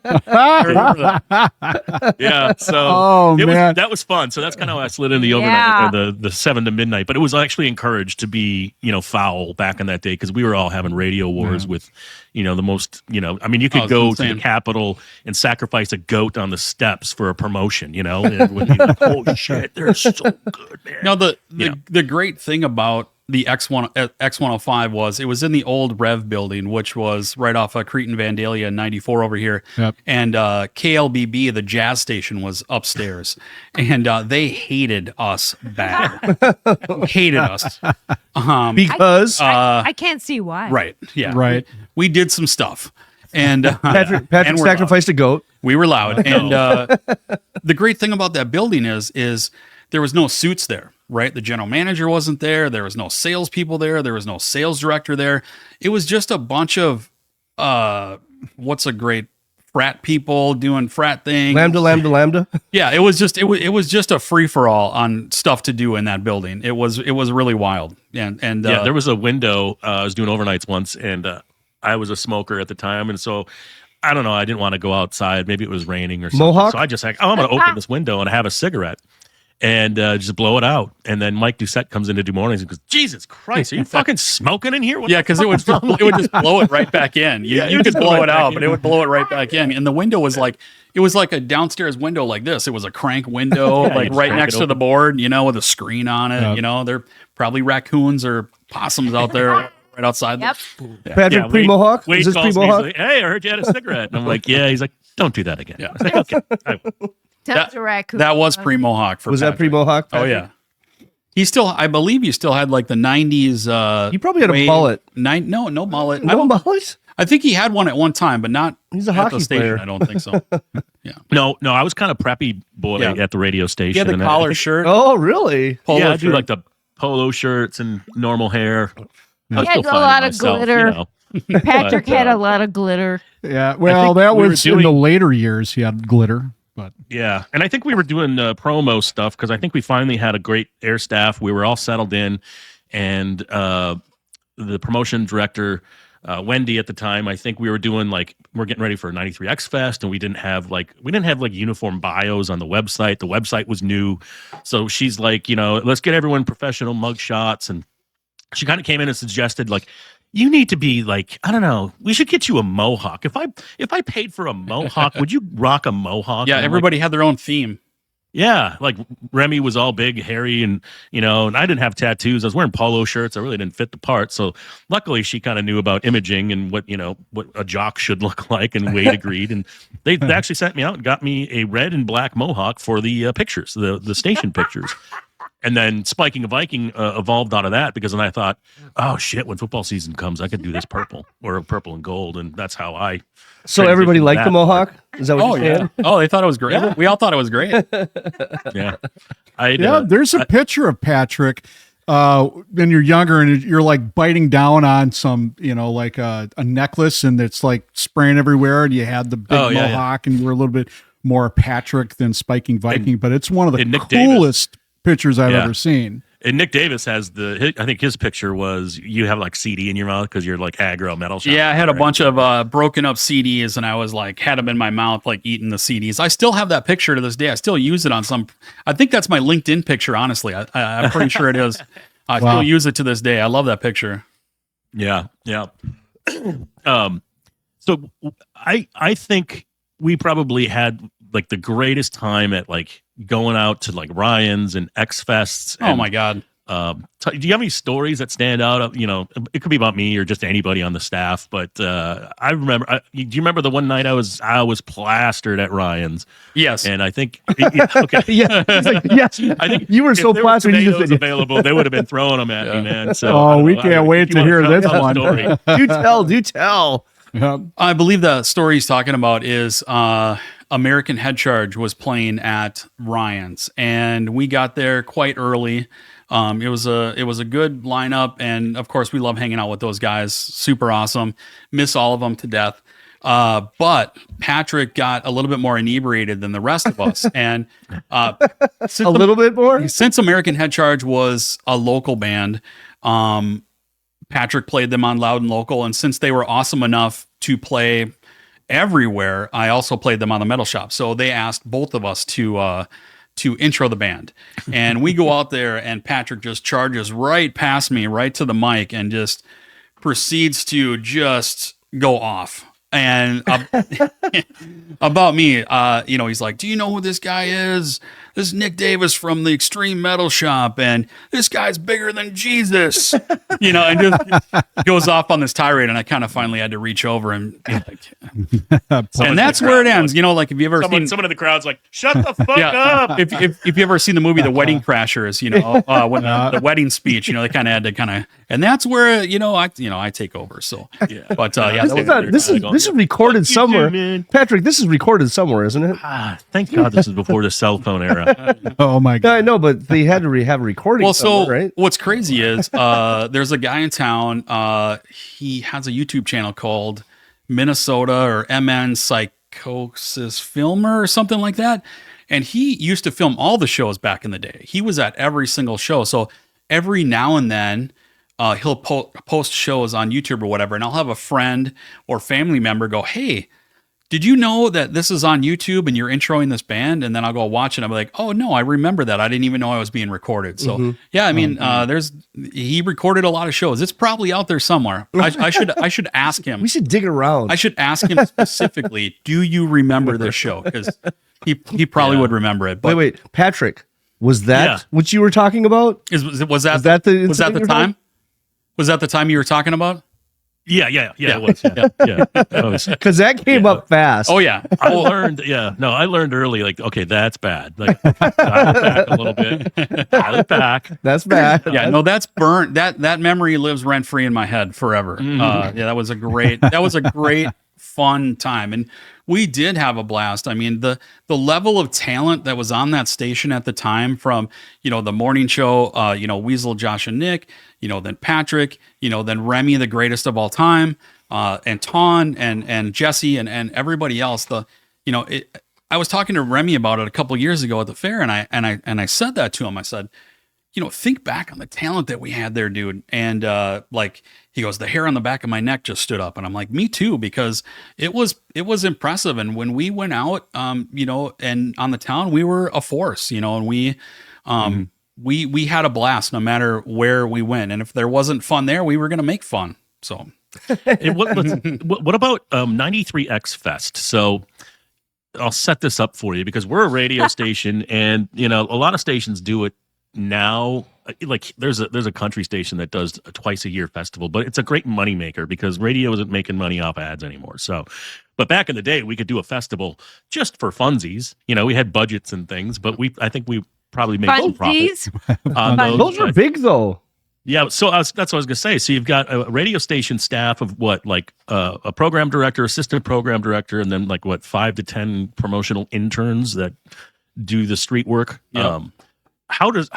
Speaker 2: that.
Speaker 5: Yeah, so
Speaker 1: man.
Speaker 5: that was fun. So that's kind of how I slid in the overnight, the 7 to midnight. But it was actually encouraged to be, foul back in that day, because we were all having radio wars with, the most, you could go to the Capitol and sacrifice a goat on the steps for a promotion, and it would be like, oh shit, they're so good, man.
Speaker 2: Now the great thing about the X105 was it was in the old Rev building, which was right off of Crete and Vandalia in 94 over here. Yep. And KLBB, the jazz station, was upstairs. And they hated us bad. Hated us.
Speaker 3: Because
Speaker 4: I can't see why.
Speaker 2: Right. Yeah.
Speaker 1: Right.
Speaker 2: We did some stuff. And
Speaker 3: Patrick
Speaker 2: and we're
Speaker 3: sacrificed a goat.
Speaker 2: we were loud. And the great thing about that building is there was no suits there. Right. The general manager wasn't there. There was no salespeople there. There was no sales director there. It was just a bunch of, what's a great frat people doing frat things.
Speaker 3: Lambda.
Speaker 2: Yeah. It was just a free for all on stuff to do in that building. It was really wild. And
Speaker 5: there was a window. I was doing overnights once, and I was a smoker at the time. And so I don't know. I didn't want to go outside. Maybe it was raining or something.
Speaker 3: Mohawk?
Speaker 5: So I just like, I'm going to open this window and have a cigarette. And just blow it out. And then Mike Doucette comes in to do mornings and goes, Jesus Christ, are you fucking smoking in here?
Speaker 2: Because it would just blow it right back in. You could blow it out, but it would blow it right back in. And the window was like, it was like a downstairs window like this. It was a crank window, like right next to the board, with a screen on it. Yep. There are probably raccoons or possums out there right outside.
Speaker 4: Yep.
Speaker 3: Patrick pre-Mohawk?
Speaker 5: Wade
Speaker 3: Is this
Speaker 5: calls me,
Speaker 3: pre-Mohawk?
Speaker 5: he's like, hey, I heard you had a cigarette. And I'm like, yeah. He's like, don't do that again.
Speaker 2: Yeah.
Speaker 5: I was like, okay. I will.
Speaker 2: That was pre-Mohawk for
Speaker 3: Was
Speaker 2: Patrick.
Speaker 3: that pre-Mohawk?
Speaker 2: Oh, yeah. I believe he still had like the 90s.
Speaker 3: He probably had a mullet.
Speaker 2: No mullet.
Speaker 3: No mullet?
Speaker 2: I think he had one at one time, but not
Speaker 3: He's a
Speaker 2: at
Speaker 3: hockey
Speaker 2: the station.
Speaker 3: player.
Speaker 2: I don't think so. Yeah.
Speaker 5: No, I was kind of preppy boy at the radio station.
Speaker 2: He had the
Speaker 5: and
Speaker 2: collar
Speaker 5: I think-
Speaker 2: shirt.
Speaker 3: Oh, really?
Speaker 2: Polo
Speaker 5: I do
Speaker 2: shirt.
Speaker 5: like the polo shirts and normal hair. I was
Speaker 4: He had
Speaker 5: still
Speaker 4: a
Speaker 5: finding
Speaker 4: lot of
Speaker 5: myself,
Speaker 4: glitter. Patrick had a lot of glitter.
Speaker 1: Yeah. Well,
Speaker 5: think
Speaker 1: that
Speaker 5: we were
Speaker 1: was in the
Speaker 5: doing-
Speaker 1: later years. He had glitter. But
Speaker 5: Yeah, and I think we were doing promo stuff because I think we finally had a great air staff. We were all settled in, and the promotion director, Wendy at the time, I think we were doing we're getting ready for a 93X Fest, and we didn't have uniform bios on the website. The website was new, so she's like, let's get everyone professional mug shots, and she kind of came in and suggested you need to be I don't know, we should get you a mohawk. If I paid for a mohawk, would you rock a mohawk?
Speaker 2: Yeah,
Speaker 5: and
Speaker 2: everybody had their own theme.
Speaker 5: Yeah, Remy was all big, hairy, and and I didn't have tattoos. I was wearing polo shirts. I really didn't fit the part. So luckily, she kind of knew about imaging and what a jock should look like, and Wade agreed. And they actually sent me out and got me a red and black mohawk for the pictures, the station pictures. And then Spiking a Viking evolved out of that, because then I thought, oh shit, when football season comes, I could do this purple or purple and gold, and that's how I.
Speaker 3: So everybody liked the Mohawk? Is that what
Speaker 2: Oh,
Speaker 3: you're
Speaker 2: yeah.
Speaker 3: saying?
Speaker 2: Oh, they thought it was great.
Speaker 5: Yeah.
Speaker 2: We all thought it was great.
Speaker 5: Yeah,
Speaker 1: there's a picture of Patrick when you're younger, and you're biting down on some, a necklace, and it's spraying everywhere, and you had the big mohawk, and you were a little bit more Patrick than Spiking Viking, but it's one of the
Speaker 5: Nick
Speaker 1: coolest pictures I've ever seen.
Speaker 5: And Nick Davis has I think his picture was you have like CD in your mouth because you're like aggro metal shop.
Speaker 2: Yeah, I had a bunch of broken up CDs, and I was like had them in my mouth, like eating the CDs. I still have that picture to this day. I still use it on some. I think that's my LinkedIn picture. Honestly, I'm pretty sure it is. I still use it to this day. I love that picture.
Speaker 5: Yeah. So I think we probably had like the greatest time at like going out to like Ryan's and X Fests.
Speaker 2: Oh my God.
Speaker 5: Do you have any stories that stand out? You know, it could be about me or just anybody on the staff, but I remember. Do you remember the one night I was plastered at Ryan's?
Speaker 2: Yes,
Speaker 5: and I think okay,
Speaker 3: Yeah, like, yes.
Speaker 5: I think
Speaker 3: you were so plastered. You
Speaker 5: Tomatoes available, they would have been throwing them at me, man. So
Speaker 1: we can't wait to hear this one.
Speaker 3: Do tell.
Speaker 2: I believe the story he's talking about is American Head Charge was playing at Ryan's, and we got there quite early. It was a good lineup, and of course we love hanging out with those guys. Super awesome. Miss all of them to death. But Patrick got a little bit more inebriated than the rest of us, and
Speaker 3: a little bit more.
Speaker 2: Since American Head Charge was a local band, Patrick played them on Loud and Local, and since they were awesome enough to play everywhere, I also played them on the Metal Shop. So they asked both of us to intro the band, and we go out there, and Patrick just charges right past me, right to the mic, and just proceeds to just go off. And about me, he's like, "Do you know who this guy is? This is Nick Davis from the Extreme Metal Shop, and this guy's bigger than Jesus." And just goes off on this tirade, and I kind of finally had to reach over and be like, and that's where it ends. Like if you ever seen
Speaker 5: someone in the crowd's like, "Shut the fuck up."
Speaker 2: If you ever seen the movie The Wedding Crashers, when the wedding speech, they kind of had to and that's where I take over. So yeah, but
Speaker 3: this is recorded somewhere, Patrick. This is recorded somewhere, isn't it?
Speaker 5: Thank God this is before the cell phone era.
Speaker 1: Oh my God!
Speaker 3: I know, but they had to have a recording.
Speaker 2: Well, so
Speaker 3: right?
Speaker 2: What's crazy is there's a guy in town. He has a YouTube channel called Minnesota or MN Psychosis Filmer or something like that, and he used to film all the shows back in the day. He was at every single show. So every now and then he'll post shows on YouTube or whatever, and I'll have a friend or family member go, "Hey, did you know that this is on YouTube and you're introing this band?" And then I'll go watch it. And I'm like, "Oh no, I remember that. I didn't even know I was being recorded." So yeah, I mean, he recorded a lot of shows. It's probably out there somewhere. I should ask him.
Speaker 3: We should dig around.
Speaker 2: I should ask him specifically, "Do you remember this show?" Because he probably would remember it. But
Speaker 3: wait, Patrick, was that what you were talking about?
Speaker 2: Was that the time? Was that the time you were talking about?
Speaker 5: Yeah, it was. Yeah.
Speaker 3: Because that came up fast.
Speaker 2: Oh yeah,
Speaker 5: I learned early. Like, okay, that's bad. Like, dial it back a little bit. Dial it back.
Speaker 3: That's bad.
Speaker 2: Yeah, no, that's burnt. That memory lives rent free in my head forever. That was a great fun time, and we did have a blast. I mean, the level of talent that was on that station at the time, from the morning show, Weasel, Josh, and Nick, then Patrick, then Remy, the greatest of all time, and Ton and Jesse and everybody else. I was talking to Remy about it a couple years ago at the fair, and I said that to him. I said, think back on the talent that we had there, dude. And he goes, the hair on the back of my neck just stood up. And I'm like, me too, because it was impressive. And when we went out, and on the town, we were a force, and we had a blast no matter where we went. And if there wasn't fun there, we were going to make fun. So
Speaker 5: what about 93X Fest? So I'll set this up for you because we're a radio station, and a lot of stations do it now. Like there's a country station that does a twice a year festival, but it's a great moneymaker because radio isn't making money off ads anymore. So, but back in the day, we could do a festival just for funsies. We had budgets and things, but I think we probably made some profit on those.
Speaker 3: Those were big though.
Speaker 5: Yeah, so that's what I was gonna say. So you've got a radio station staff of a program director, assistant program director, and then 5 to 10 promotional interns that do the street work.
Speaker 2: Yep.
Speaker 5: How does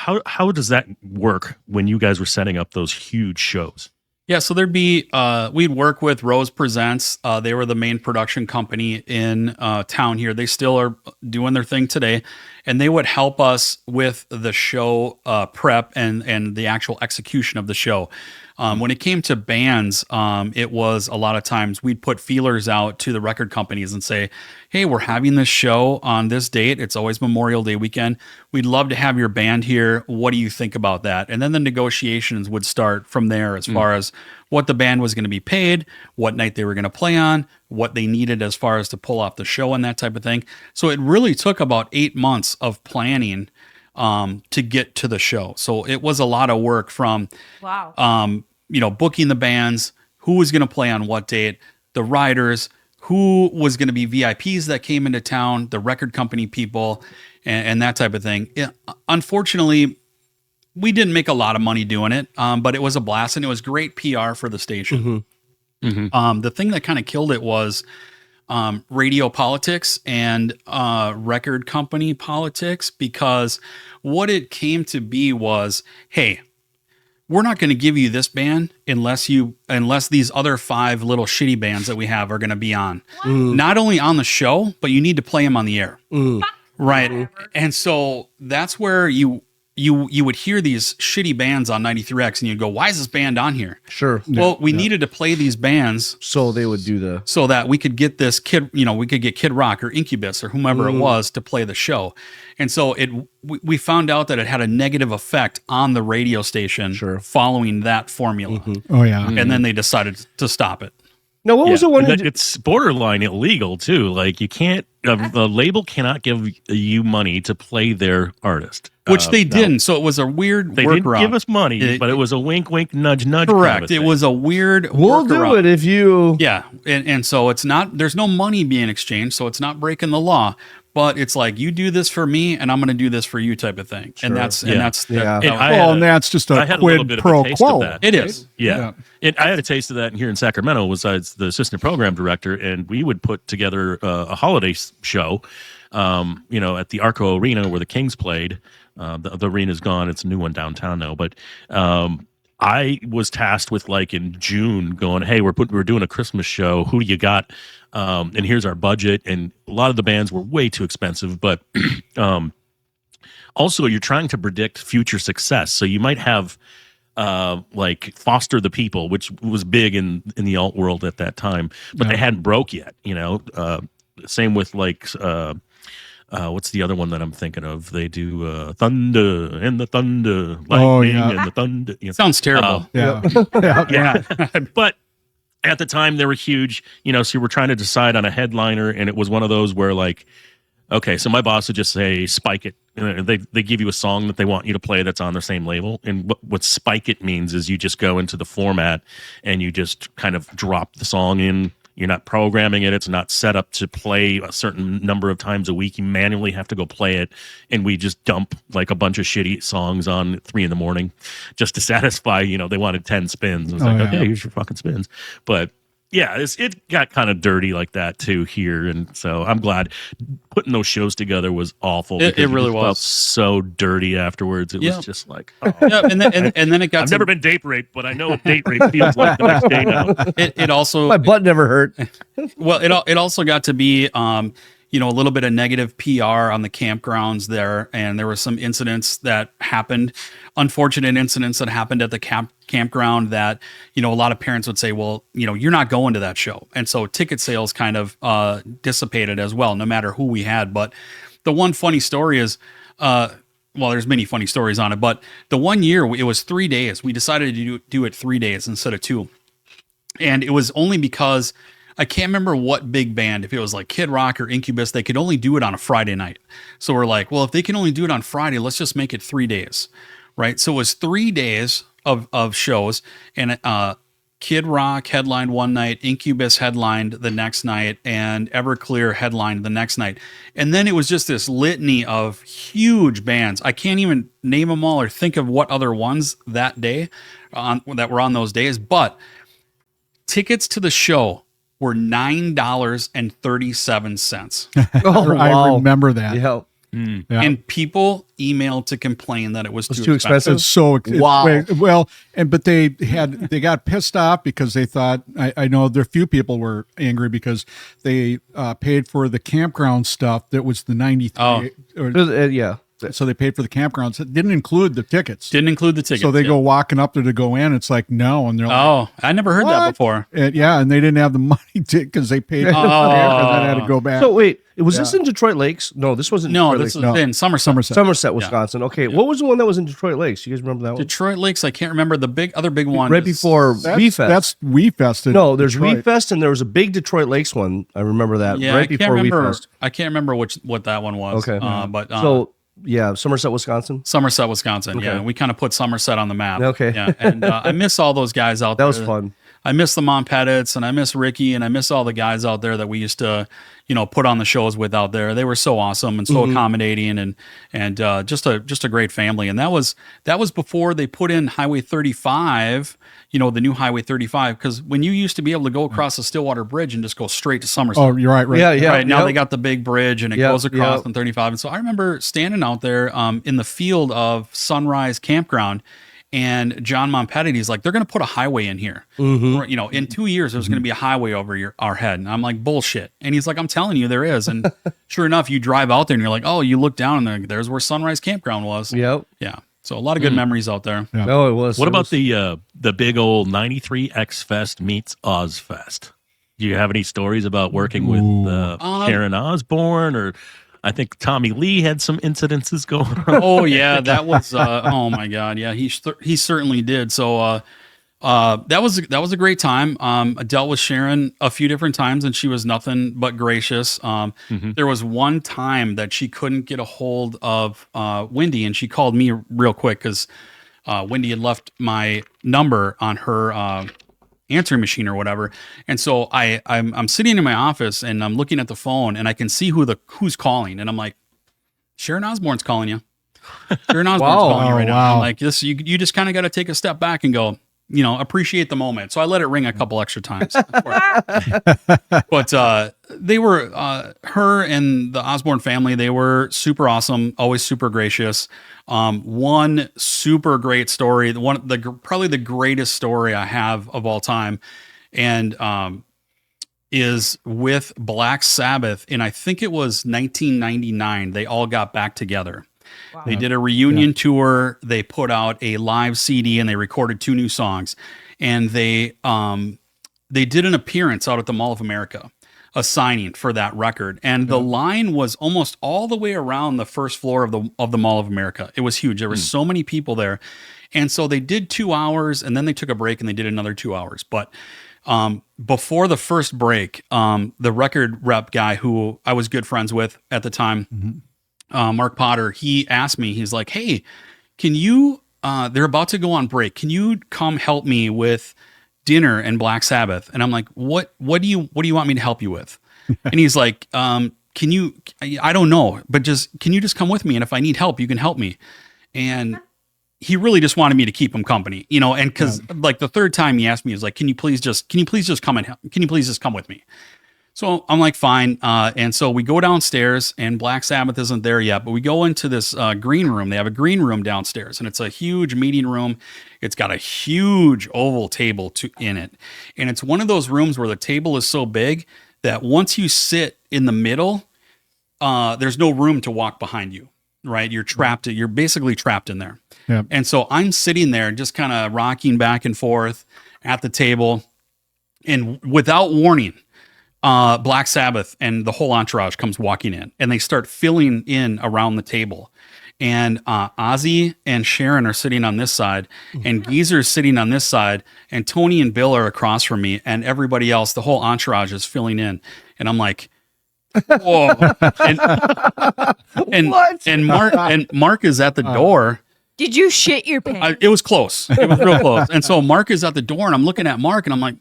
Speaker 5: that work when you guys were setting up those huge shows?
Speaker 2: Yeah, so there'd be we'd work with Rose Presents. They were the main production company in town here. They still are doing their thing today, and they would help us with the show prep and the actual execution of the show. When it came to bands, it was a lot of times we'd put feelers out to the record companies and say, hey, we're having this show on this date. It's always Memorial Day weekend. We'd love to have your band here. What do you think about that? And then the negotiations would start from there as far as what the band was going to be paid, what night they were going to play on, what they needed as far as to pull off the show and that type of thing. So it really took about 8 months of planning to get to the show. So it was a lot of work from booking the bands, who was going to play on what date, the riders, who was going to be VIPs that came into town, the record company people, and that type of thing. Unfortunately, we didn't make a lot of money doing it, but it was a blast, and it was great PR for the station. The thing that kind of killed it was radio politics and record company politics, because what it came to be was, hey, we're not going to give you this band unless these other 5 little shitty bands that we have are going to be on. Not only on the show, but you need to play them on the air. Right. And so that's where you would hear these shitty bands on 93X and you'd go, why is this band on here?
Speaker 3: Sure.
Speaker 2: Well, we needed to play these bands
Speaker 3: so they would do
Speaker 2: so that we could get this kid, we could get Kid Rock or Incubus or whomever it was to play the show. And so we found out that it had a negative effect on the radio station following that formula.
Speaker 1: Oh yeah.
Speaker 2: And then they decided to stop it.
Speaker 3: Now, what was the one?
Speaker 5: It's borderline illegal too. Like you can't, the label cannot give you money to play their artist,
Speaker 2: which they didn't. So it was a weird.
Speaker 5: They didn't give us money, but it was a wink, wink, nudge, nudge.
Speaker 2: Correct.
Speaker 5: Kind of
Speaker 2: it was a weird.
Speaker 3: We'll do it if you.
Speaker 2: Yeah, and so it's not. There's no money being exchanged, so it's not breaking the law. But it's like, you do this for me, and I'm going to do this for you, type of thing. And that's
Speaker 3: and
Speaker 1: that's just a quid pro quo.
Speaker 2: It is.
Speaker 5: Yeah. And I had a taste of that here in Sacramento. Was I was the assistant program director, and we would put together a holiday show, at the Arco Arena where the Kings played. The arena's gone; it's a new one downtown now. But I was tasked with, like, in June going, hey, we're doing a Christmas show. Who do you got? And here's our budget. And a lot of the bands were way too expensive, but also you're trying to predict future success. So you might have like Foster the People, which was big in the alt world at that time, but they hadn't broke yet, same with like what's the other one that I'm thinking of? They do Thunder and the Thunder, Lightning and the Thunder.
Speaker 2: Sounds terrible.
Speaker 5: Yeah. But at the time they were huge, so you were trying to decide on a headliner, and it was one of those where, like, okay, so my boss would just say, spike it. They give you a song that they want you to play that's on the same label. And what spike it means is you just go into the format and you just kind of drop the song in. You're not programming it. It's not set up to play a certain number of times a week. You manually have to go play it. And we just dump like a bunch of shitty songs on at 3 a.m. just to satisfy, they wanted 10 spins. I was okay, here's your fucking spins. But yeah, it got kind of dirty like that too here. And so I'm glad putting those shows together was awful.
Speaker 2: It really was.
Speaker 5: Felt so dirty afterwards. It was just like,
Speaker 2: and then it got.
Speaker 5: I've never been date raped, but I know what date rape feels like the next day now.
Speaker 2: It also,
Speaker 3: my butt never hurt.
Speaker 2: Well, it also got to be a little bit of negative PR on the campgrounds there, and there were some incidents that happened, unfortunate incidents that happened at the campground that, a lot of parents would say, well, you're not going to that show. And so ticket sales kind of dissipated as well, no matter who we had. But the one funny story is, there's many funny stories on it, but the one year it was 3 days. We decided to do it 3 days instead of 2. And it was only because I can't remember what big band, if it was like Kid Rock or Incubus, they could only do it on a Friday night. So we're like, well, if they can only do it on Friday, let's just make it 3 days, right? So it was 3 days of shows, and Kid Rock headlined one night, Incubus headlined the next night, and Everclear headlined the next night. And then it was just this litany of huge bands. I can't even name them all or think of what other ones that day that were on those days, but tickets to the show were $9.37.
Speaker 1: I remember that.
Speaker 3: Yeah.
Speaker 1: Yeah.
Speaker 2: And people emailed to complain that it was too expensive.
Speaker 1: It's so
Speaker 3: Wow.
Speaker 1: well, but they got pissed off because they thought I know there a few people were angry because they paid for the campground stuff that was the 93.
Speaker 3: Yeah.
Speaker 1: So they paid for the campgrounds. It didn't include the tickets.
Speaker 2: Didn't include the tickets.
Speaker 1: So they go walking up there to go in. It's like no, and they're like,
Speaker 2: oh, I never heard that before.
Speaker 1: and they didn't have the money because they paid for the campground and then had to go back.
Speaker 3: So wait, was this in Detroit Lakes? No, this wasn't.
Speaker 2: No,
Speaker 3: Detroit
Speaker 2: this
Speaker 3: Lakes.
Speaker 2: is in Somerset.
Speaker 3: Somerset, Wisconsin. Okay, what was the one that was in Detroit Lakes? You guys remember that one?
Speaker 2: Detroit Lakes. I can't remember the other big one.
Speaker 3: Right before WeFest.
Speaker 1: That's WeFest.
Speaker 3: No, there's
Speaker 1: Detroit.
Speaker 3: WeFest and there was a big Detroit Lakes one. I remember that right before WeFest.
Speaker 2: I can't remember what that one was.
Speaker 3: Okay,
Speaker 2: but
Speaker 3: so yeah, Somerset, Wisconsin.
Speaker 2: Somerset, Wisconsin.
Speaker 3: Okay.
Speaker 2: Yeah, we kind of put Somerset on the map.
Speaker 3: Okay.
Speaker 2: Yeah, and I miss all those guys out there.
Speaker 3: That was fun.
Speaker 2: I miss the Mom Pettits and I miss Ricky and I miss all the guys out there that we used to, put on the shows with out there. They were so awesome and so accommodating and just a great family. And that was before they put in Highway 35, the new Highway 35, because when you used to be able to go across the Stillwater Bridge and just go straight to Somerset.
Speaker 1: Oh, you're right.
Speaker 3: Yeah.
Speaker 2: Right now they got the big bridge and it goes across on 35. And so I remember standing out there in the field of Sunrise Campground, and John Mompetty, he's like, they're going to put a highway in here. In 2 years, there's going to be a highway over our head. And I'm like, bullshit. And he's like, I'm telling you, there is. And sure enough, you drive out there and you're like, oh, you look down and there's where Sunrise Campground was.
Speaker 3: Yep.
Speaker 2: Yeah. So a lot of good memories out there.
Speaker 1: Yeah.
Speaker 3: No, it was.
Speaker 5: What about the big old 93 X Fest meets Oz Fest? Do you have any stories about working with Sharon Osbourne, or I think Tommy Lee had some incidences going on?
Speaker 2: Oh yeah, that was oh my god, yeah, he certainly did. So that was a great time. I dealt with Sharon a few different times, and she was nothing but gracious. There was one time that she couldn't get a hold of Wendy, and she called me real quick because Wendy had left my number on her answering machine or whatever. And so I'm sitting in my office and I'm looking at the phone and I can see who's calling, and I'm like, Sharon Osbourne's calling you. Sharon Osbourne's calling you right now. I'm like, this, you just kind of got to take a step back and go, appreciate the moment. So I let it ring a couple extra times. But they were, her and the Osbourne family, they were super awesome, always super gracious. One super great story, probably the greatest story I have of all time, and is with Black Sabbath. And I think it was 1999. They all got back together. Wow. They did a reunion tour. They put out a live CD and they recorded 2 new songs. And they did an appearance out at the Mall of America, a signing for that record. And the line was almost all the way around the first floor of the Mall of America. It was huge. There were so many people there. And so they did 2 hours and then they took a break and they did another 2 hours. But before the first break, the record rep guy who I was good friends with at the time, Mark Potter, he asked me, he's like, hey, can you, they're about to go on break. Can you come help me with dinner and Black Sabbath? And I'm like, what do you want me to help you with? And he's like, I don't know, but can you just come with me? And if I need help, you can help me. And he really just wanted me to keep him company, and cause like the third time he asked me, he was like, can you please just come and help? Can you please just come with me? So I'm like, fine. And so we go downstairs and Black Sabbath isn't there yet, but we go into this green room. They have a green room downstairs and it's a huge meeting room. It's got a huge oval table in it. And it's one of those rooms where the table is so big that once you sit in the middle, there's no room to walk behind you, right? You're basically trapped in there. Yep. And so I'm sitting there just kind of rocking back and forth at the table, and without warning, Black Sabbath and the whole entourage comes walking in and they start filling in around the table. And Ozzy and Sharon are sitting on this side and Geezer's sitting on this side and Tony and Bill are across from me and everybody else, the whole entourage is filling in. And I'm like, whoa. And Mark is at the door.
Speaker 4: Did you shit your pants?
Speaker 2: It was close. It was real close. And so Mark is at the door and I'm looking at Mark and I'm like,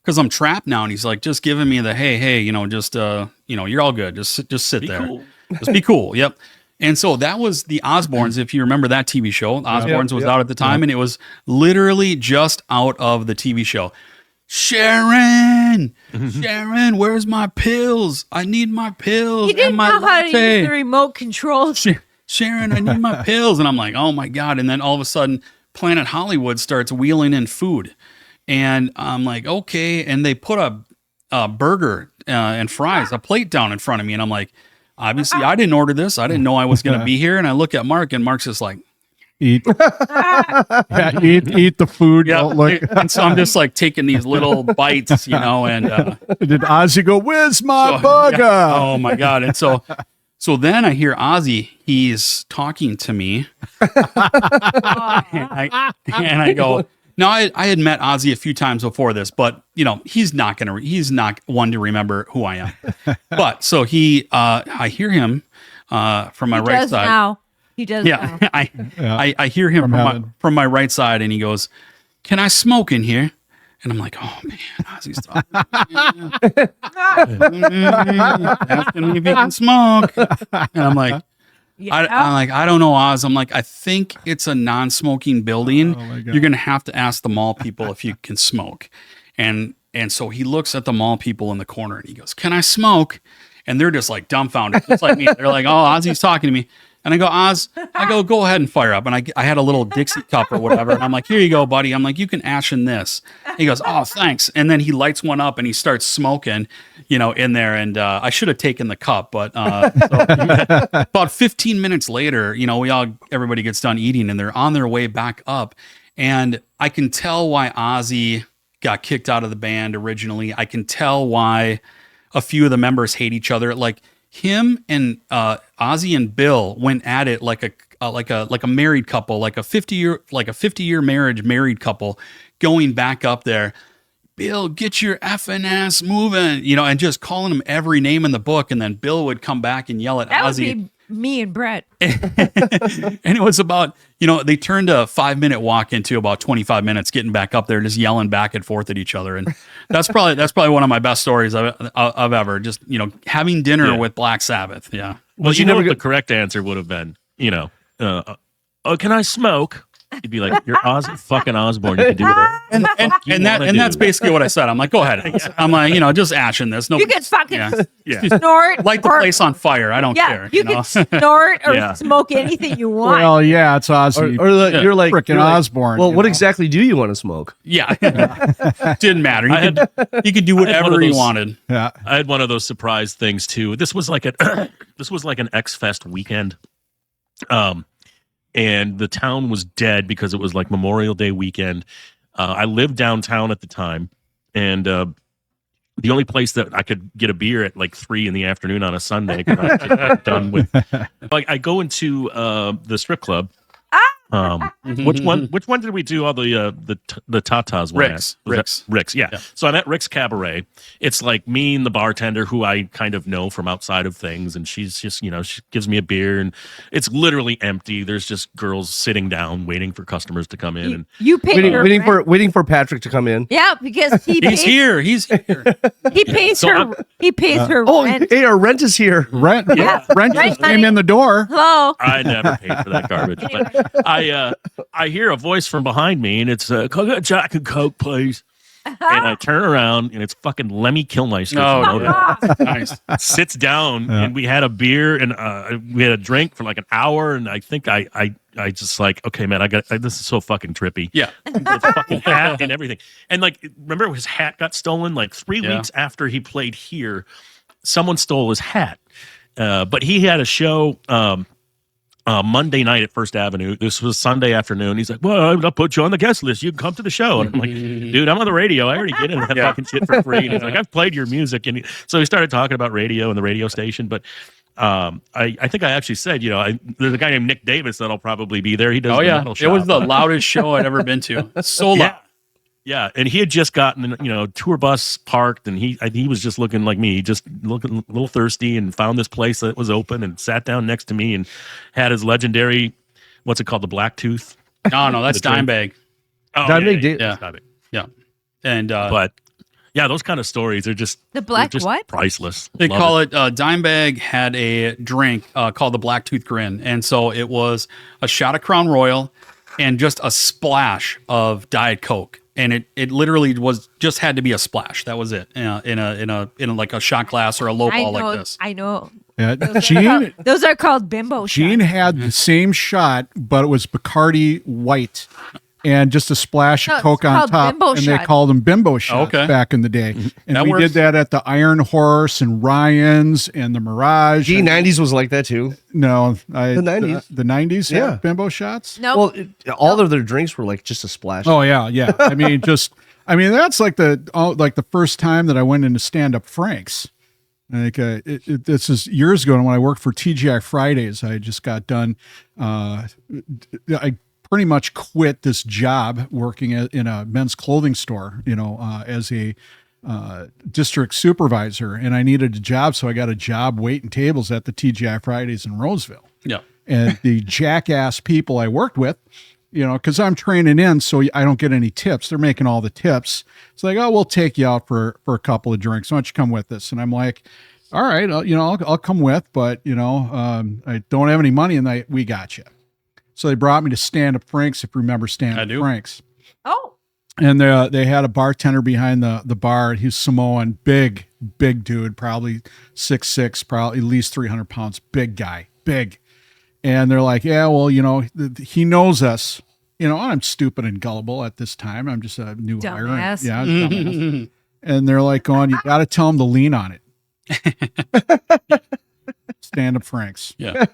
Speaker 2: because I'm trapped now, and he's like, just giving me the hey, just you're all good. Just sit there. Cool. Just be cool. Yep. And so that was the Osbournes. If you remember that TV show, Osbournes was out at the time, and it was literally just out of the TV show. Sharon, Sharon, where's my pills? I need my pills.
Speaker 4: He didn't
Speaker 2: and my
Speaker 4: know how to
Speaker 2: latte.
Speaker 4: use the remote control.
Speaker 2: Sharon, I need my pills. And I'm like, oh my God. And then all of a sudden, Planet Hollywood starts wheeling in food. And I'm like, okay. And they put a burger and fries, a plate down in front of me. And I'm like, obviously, I didn't order this. I didn't know I was going to be here. And I look at Mark, and Mark's just like,
Speaker 1: eat the food.
Speaker 2: yeah.
Speaker 1: Don't look.
Speaker 2: And so I'm just like taking these little bites, and
Speaker 1: Did Ozzy go, where's my
Speaker 2: so,
Speaker 1: burger?
Speaker 2: yeah. Oh my God. And so then I hear Ozzy, he's talking to me. and I go, now I had met Ozzy a few times before this, but he's not one to remember who I am. But so I hear him from my right side.
Speaker 4: Now. He does.
Speaker 2: Yeah.
Speaker 4: Now.
Speaker 2: I hear him from my right side, and he goes, "Can I smoke in here?" And I'm like, "Oh man, Ozzy's talking. Asking me if he can smoke." And I'm like, I don't know, Oz. I'm like, I think it's a non-smoking building.
Speaker 1: Oh my God.
Speaker 2: You're gonna have to ask the mall people if you can smoke. And so he looks at the mall people in the corner, and he goes, "Can I smoke?" And they're just like dumbfounded, just like me. They're like, "Oh, Ozzy's talking to me." And I go, Oz, go ahead and fire up. And I had a little Dixie cup or whatever. And I'm like, here you go, buddy. I'm like, you can ash in this. He goes, oh, thanks. And then he lights one up and he starts smoking, in there. And I should have taken the cup. But so about 15 minutes later, everybody gets done eating and they're on their way back up. And I can tell why Ozzy got kicked out of the band originally. I can tell why a few of the members hate each other. Like, him and Ozzy and Bill went at it like a married couple, like a 50-year married couple, going back up there. Bill, get your effing ass moving, and just calling him every name in the book. And then Bill would come back and yell at
Speaker 4: that
Speaker 2: Ozzy.
Speaker 4: would be me and Brett.
Speaker 2: And it was about, they turned a 5-minute walk into about 25 minutes getting back up there, just yelling back and forth at each other. And that's probably one of my best stories I've ever just, having dinner with Black Sabbath. Yeah.
Speaker 5: Well, the correct answer would have been, oh, can I smoke? You'd be like, you're fucking Osborne. You can do whatever.
Speaker 2: And that's basically what I said. I'm like, go ahead. I'm like, just ashing this. No,
Speaker 4: You can fucking snort.
Speaker 2: Light the place on fire. I don't care.
Speaker 4: You can snort or smoke anything you want.
Speaker 1: Well, yeah, it's Ozzy.
Speaker 3: You're like
Speaker 1: frickin' Osborne.
Speaker 3: Well, what exactly do you want to smoke?
Speaker 2: Yeah. Didn't matter. You could do whatever you wanted.
Speaker 1: Yeah.
Speaker 5: I had one of those surprise things too. This was like an X Fest weekend. And the town was dead because it was like Memorial Day weekend. I lived downtown at the time, and the only place that I could get a beer at like 3 p.m. on a Sunday, 'cause I get done with. Like, I go into the strip club. Which one did we do all the Tatas one at? Rick's, yeah. So I'm at Rick's Cabaret. It's like me and the bartender, who I kind of know from outside of things, and she's just, she gives me a beer, and it's literally empty. There's just girls sitting down waiting for customers to come in, and
Speaker 4: you pay
Speaker 3: waiting for Patrick to come in.
Speaker 4: Yeah, because
Speaker 2: he's here.
Speaker 4: He pays her
Speaker 3: Oh,
Speaker 4: rent.
Speaker 3: hey, our rent is here.
Speaker 1: Rent just came
Speaker 4: honey.
Speaker 1: in the door.
Speaker 4: Hello.
Speaker 5: I never paid for that garbage. But I hear a voice from behind me, and it's "Can I get Jack and Coke, please?" And I turn around, and it's fucking Lemmy Kilmeister.
Speaker 2: Nice.
Speaker 5: Sits down, and we had a beer, and we had a drink for like an hour, and I think I just like, okay, man, this is so fucking trippy.
Speaker 2: Yeah.
Speaker 5: The fucking hat and everything. And like, remember his hat got stolen like 3 weeks after he played here. Someone stole his hat. But he had a show Monday night at First Avenue. This was Sunday afternoon. He's like, well, I'll put you on the guest list. You can come to the show. And I'm like, dude, I'm on the radio. I already get in that fucking shit for free. And he's like, I've played your music. And so he started talking about radio and the radio station. But I think I actually said, there's a guy named Nick Davis that'll probably be there. He does.
Speaker 2: It was the loudest show I'd ever been to. So loud.
Speaker 5: Yeah, and he had just gotten, tour bus parked, and he was just looking like me, just looking a little thirsty, and found this place that was open and sat down next to me and had his legendary, what's it called, the black tooth?
Speaker 2: No, that's Dimebag.
Speaker 5: Oh,
Speaker 2: Dimebag. Yeah. And
Speaker 5: but yeah, those kind of stories are just
Speaker 4: the black what?
Speaker 5: Priceless.
Speaker 2: They call it Dimebag had a drink called the Black Tooth Grin, and so it was a shot of Crown Royal and just a splash of Diet Coke. and it literally was just had to be a splash. That was it. In a like a shot glass or a low ball like this.
Speaker 4: I know.
Speaker 1: Yeah,
Speaker 4: Those are called bimbo
Speaker 1: Gene
Speaker 4: shots.
Speaker 1: had the same shot, but it was Bacardi white and just a splash
Speaker 4: No,
Speaker 1: of
Speaker 4: it's
Speaker 1: Coke on
Speaker 4: called
Speaker 1: top,
Speaker 4: bimbo
Speaker 1: and
Speaker 4: shot.
Speaker 1: they called them bimbo shots
Speaker 2: Okay.
Speaker 1: back in the day. And
Speaker 2: That
Speaker 1: we
Speaker 2: works.
Speaker 1: did that at the Iron Horse and Ryan's and the Mirage.
Speaker 3: G90s was like that too.
Speaker 1: No,
Speaker 3: The 90s.
Speaker 1: The 90s,
Speaker 3: Yeah.
Speaker 1: had bimbo shots.
Speaker 4: No,
Speaker 3: Well, all of their drinks were like just a splash.
Speaker 1: Oh yeah. I mean, that's like the first time that I went into Stand Up Frank's. Like this is years ago, and when I worked for TGI Fridays, I just got done. I pretty much quit this job working in a men's clothing store, as a district supervisor, and I needed a job, so I got a job waiting tables at the TGI Fridays in Roseville.
Speaker 2: Yeah.
Speaker 1: And the jackass people I worked with, because I'm training in, so I don't get any tips. They're making all the tips. It's like, oh, we'll take you out for a couple of drinks. Why don't you come with us? And I'm like, all right, I'll come with, but I don't have any money, and we got you. So they brought me to Stand Up Frank's, if you remember Stand Up Frank's.
Speaker 4: oh,
Speaker 1: And they had a bartender behind the bar. He was Samoan, big dude, probably 6'6", probably at least 300 pounds, big guy, big. And they're like, yeah, well, he knows us. I'm stupid and gullible at this time. I'm just a new hire.
Speaker 4: Dumbass.
Speaker 1: Yeah, dumbass. And they're like going, you got to tell him to lean on it. Stand Up Frank's.
Speaker 2: Yeah.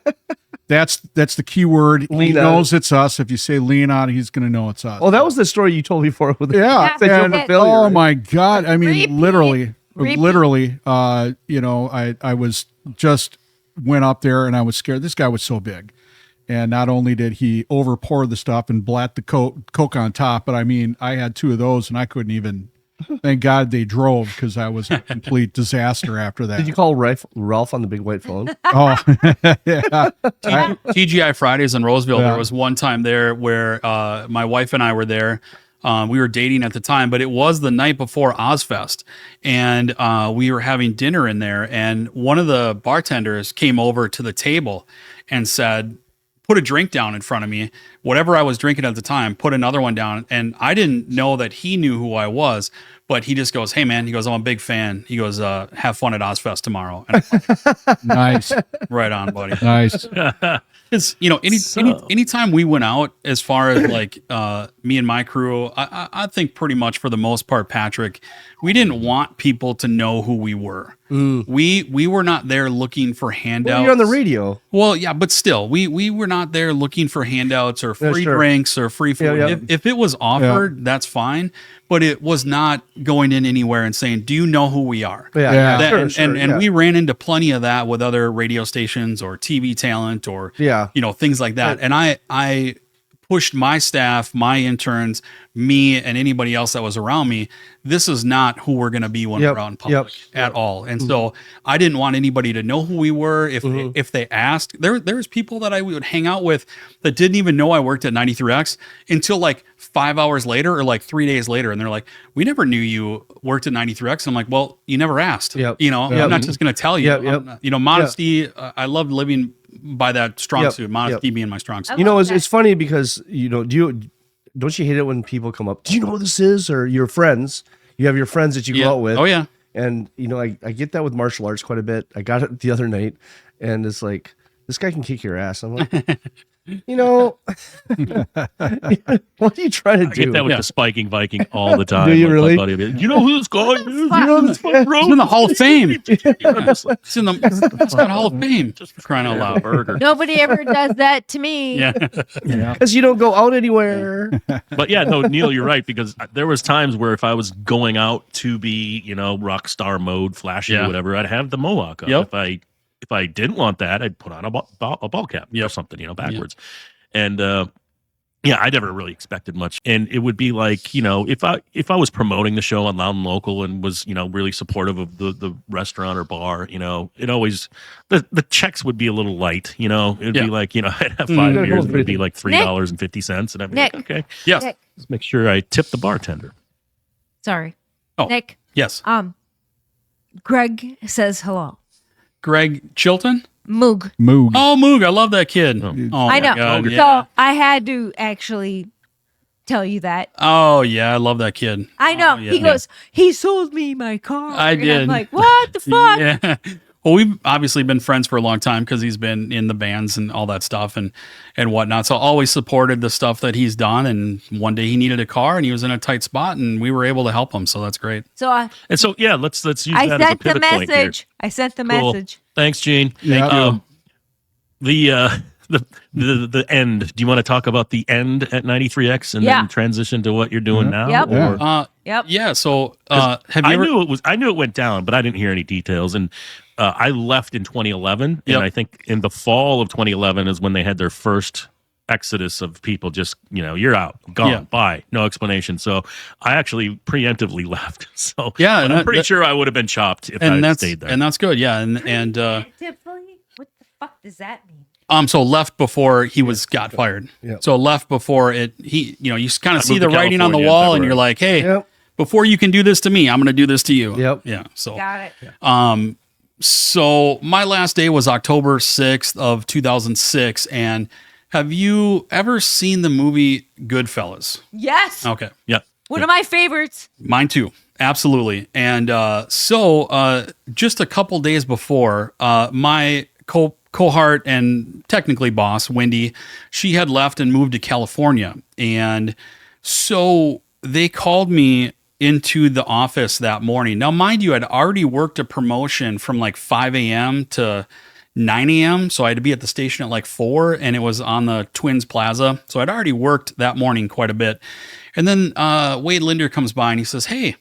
Speaker 1: That's the key word.
Speaker 3: Lean
Speaker 1: He
Speaker 3: on
Speaker 1: knows it's us. If you say lean on it, he's going to know it's us.
Speaker 3: Oh, that was the story you told before with
Speaker 1: Yeah.
Speaker 3: the
Speaker 1: And-
Speaker 3: failure,
Speaker 1: oh
Speaker 3: right?
Speaker 1: my God. I mean,
Speaker 4: Repeat.
Speaker 1: literally,
Speaker 4: Repeat.
Speaker 1: I was just went up there and I was scared. This guy was so big. And not only did he over pour the stuff and blat the Coke on top, but I mean, I had two of those and I couldn't even, thank God they drove, because I was a complete disaster after that.
Speaker 3: Did you call Ralph on the big white phone?
Speaker 1: Oh, yeah.
Speaker 2: TGI Fridays in Roseville.
Speaker 1: Yeah.
Speaker 2: There was one time there where my wife and I were there. We were dating at the time, but it was the night before Ozfest, and we were having dinner in there. And one of the bartenders came over to the table and said, "Put a drink down in front of me." Whatever I was drinking at the time, put another one down. And I didn't know that he knew who I was, but he just goes, "Hey man," he goes, "I'm a big fan." He goes, "Have fun at Ozfest tomorrow." And I'm like,
Speaker 1: Nice.
Speaker 2: right on, buddy.
Speaker 1: Nice.
Speaker 2: Because anytime we went out, as far as like me and my crew, I think pretty much for the most part, Patrick, we didn't want people to know who we were. We were not there looking for handouts.
Speaker 3: Well, you're on the radio.
Speaker 2: Well, yeah, but still, we were not there looking for handouts or free
Speaker 3: sure.
Speaker 2: drinks or free food.
Speaker 3: Yeah, yeah.
Speaker 2: If it was offered, that's fine. But it was not going in anywhere and saying, "Do you know who we are?"
Speaker 1: Yeah.
Speaker 2: That-
Speaker 3: Sure,
Speaker 2: and
Speaker 3: yeah.
Speaker 2: we ran into plenty of that with other radio stations or TV talent or
Speaker 3: Yeah.
Speaker 2: things like that. And I pushed my staff, my interns, me, and anybody else that was around me. This is not who we're going to be when
Speaker 3: Yep,
Speaker 2: we're out in public
Speaker 3: yep,
Speaker 2: at all. And so I didn't want anybody to know who we were. If they asked, there's people that I would hang out with that didn't even know I worked at 93X until like 5 hours later or like 3 days later. And they're like, "We never knew you worked at 93X. And I'm like, "Well, you never asked."
Speaker 3: Yep.
Speaker 2: I'm not just going to tell you.
Speaker 3: Yep, yep.
Speaker 2: I'm not- modesty. I love living by that strong
Speaker 3: Yep,
Speaker 2: suit. Modesty being my strong suit.
Speaker 3: You know,
Speaker 4: love
Speaker 3: it's funny because don't you hate it when people come up? Do you know who this is? Or your friends? You have your friends that you go out with.
Speaker 2: Oh yeah.
Speaker 3: And I get that with martial arts quite a bit. I got it the other night, and it's like, this guy can kick your ass. I'm like, what are you trying to
Speaker 5: I get
Speaker 3: do?
Speaker 5: that with the spiking Viking all the time.
Speaker 3: Do you
Speaker 5: with my
Speaker 3: really?
Speaker 5: buddy. You know who this guy is? You
Speaker 4: fuck?
Speaker 5: know this fucking
Speaker 2: He's in the Hall of Fame.
Speaker 5: Honestly.
Speaker 2: It's got Hall of Fame. Just for crying out loud.
Speaker 5: Burger.
Speaker 4: Nobody ever does that to me.
Speaker 2: Yeah.
Speaker 3: Because you don't go out anywhere.
Speaker 5: But yeah, no, Neil, you're right, because there was times where if I was going out to be, rock star mode, flashy or whatever, I'd have the mohawk up.
Speaker 2: Yep.
Speaker 5: If I didn't want that, I'd put on a ball cap or something, backwards. And I never really expected much. And it would be like, if I was promoting the show on Loud and Local and was, really supportive of the restaurant or bar, it always the checks would be a little light, it'd be like, I'd have 5 beers and it'd be like $3.50. And I'd be
Speaker 4: Nick.
Speaker 5: like, okay,
Speaker 2: Yes.
Speaker 4: Nick,
Speaker 5: let's make sure I tip the bartender.
Speaker 4: sorry.
Speaker 2: Oh.
Speaker 4: Nick,
Speaker 2: Yes.
Speaker 4: Greg says hello.
Speaker 2: Greg Chilton.
Speaker 4: Moog.
Speaker 1: Moog.
Speaker 2: Oh, Moog. I love that kid.
Speaker 5: Oh.
Speaker 2: Oh,
Speaker 4: I
Speaker 2: my
Speaker 4: know.
Speaker 2: God,
Speaker 4: So
Speaker 2: yeah.
Speaker 4: I had to actually tell you that.
Speaker 2: Oh yeah, I love that kid.
Speaker 4: I know.
Speaker 2: Oh, yeah.
Speaker 4: He goes, he sold me my car.
Speaker 2: I
Speaker 4: And
Speaker 2: did.
Speaker 4: I'm like, what the fuck?
Speaker 2: Yeah. Well, we've obviously been friends for a long time because he's been in the bands and all that stuff and whatnot. So I always supported the stuff that he's done. And one day he needed a car and he was in a tight spot and we were able to help him. So that's great.
Speaker 4: So
Speaker 5: And so yeah, let's use
Speaker 4: I
Speaker 5: that as a
Speaker 4: sent the
Speaker 5: pivot point here.
Speaker 4: message. I sent the
Speaker 5: Cool.
Speaker 4: message.
Speaker 5: Thanks, Gene.
Speaker 1: Thank you.
Speaker 5: The end. Do you want to talk about the end at 93X and then transition to what you're doing now?
Speaker 4: Yep.
Speaker 5: Or?
Speaker 4: Yep.
Speaker 2: Yeah. So have you ever?
Speaker 5: I knew it went down, but I didn't hear any details. And I left in 2011,
Speaker 2: Yep.
Speaker 5: and I think in the fall of 2011 is when they had their first exodus of people. Just you're out, gone, bye, no explanation. So I actually preemptively left. So
Speaker 2: Yeah,
Speaker 5: and I'm pretty sure I would have been chopped if I had stayed there.
Speaker 2: And that's good. Yeah. And
Speaker 4: Preemptively? What the fuck does that mean?
Speaker 2: so left before he got fired.
Speaker 3: Yep.
Speaker 2: So left before you kind of see
Speaker 5: moved
Speaker 2: the
Speaker 5: to
Speaker 2: writing on the
Speaker 5: California in
Speaker 2: wall and
Speaker 5: February.
Speaker 2: you're like, hey,
Speaker 3: Yep.
Speaker 2: before you can do this to me, I'm going to do this to you.
Speaker 3: Yep.
Speaker 2: Yeah. So
Speaker 4: Got it.
Speaker 2: So my last day was October 6th of 2006. And have you ever seen the movie Goodfellas?
Speaker 4: Yes.
Speaker 2: Okay.
Speaker 5: Yeah.
Speaker 4: One of my favorites.
Speaker 2: Mine too. Absolutely. And just a couple days before, my cohort and technically boss, Wendy, she had left and moved to California. And so they called me into the office that morning. Now, mind you, I'd already worked a promotion from like 5 a.m. to 9 a.m. So I had to be at the station at like 4, and it was on the Twins Plaza. So I'd already worked that morning quite a bit. And then Wade Linder comes by and he says, hey,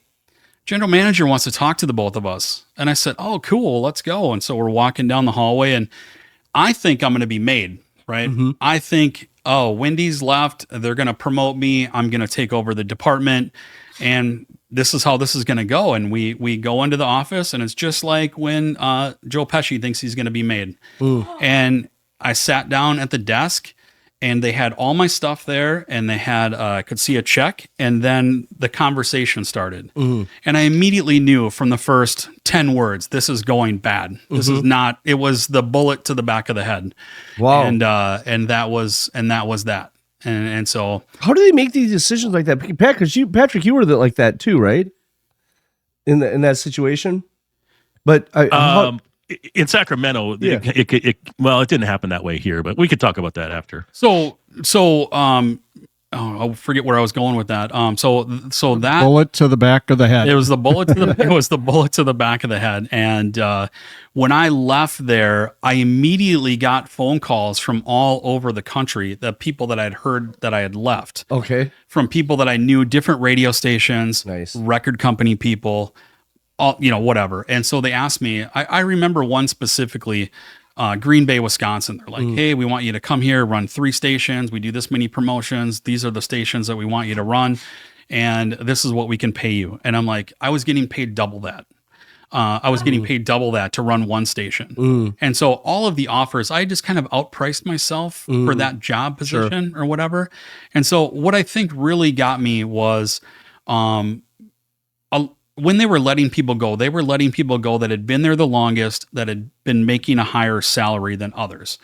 Speaker 2: general manager wants to talk to the both of us. And I said, oh, cool, let's go. And so we're walking down the hallway, and I think I'm going to be made, right?
Speaker 3: Mm-hmm.
Speaker 2: I think, oh, Wendy's left. They're going to promote me. I'm going to take over the department. And this is how this is going to go. And we go into the office, and it's just like when Joe Pesci thinks he's going to be made.
Speaker 3: Ooh.
Speaker 2: And I sat down at the desk, and they had all my stuff there, and they had, I could see a check, and then the conversation started.
Speaker 3: Mm-hmm.
Speaker 2: And I immediately knew from the first 10 words, this is going bad. This is not, it was the bullet to the back of the head.
Speaker 3: Wow.
Speaker 2: And that was that. And so,
Speaker 3: How do they make these decisions like that, Pat? Because Patrick, you were like that too, right? In that situation, but
Speaker 5: in Sacramento, it didn't happen that way here, but we could talk about that after.
Speaker 2: I forget where I was going with that. So that
Speaker 1: bullet to the back of the head.
Speaker 2: it was the bullet to the back of the head. And when I left there, I immediately got phone calls from all over the country, the people that I'd heard that I had left.
Speaker 3: Okay.
Speaker 2: From people that I knew, different radio stations,
Speaker 3: Nice.
Speaker 2: record company people, all, whatever. And so they asked me, I remember one specifically, Green Bay, Wisconsin. They're like, hey, we want you to come here, run 3 stations. We do this many promotions. These are the stations that we want you to run. And this is what we can pay you. And I'm like, I was getting paid double that. I was getting paid double that to run one station. And so all of the offers, I just kind of outpriced myself for that job position or whatever. And so what I think really got me was, when they were letting people go, they were letting people go that had been there the longest, that had been making a higher salary than others.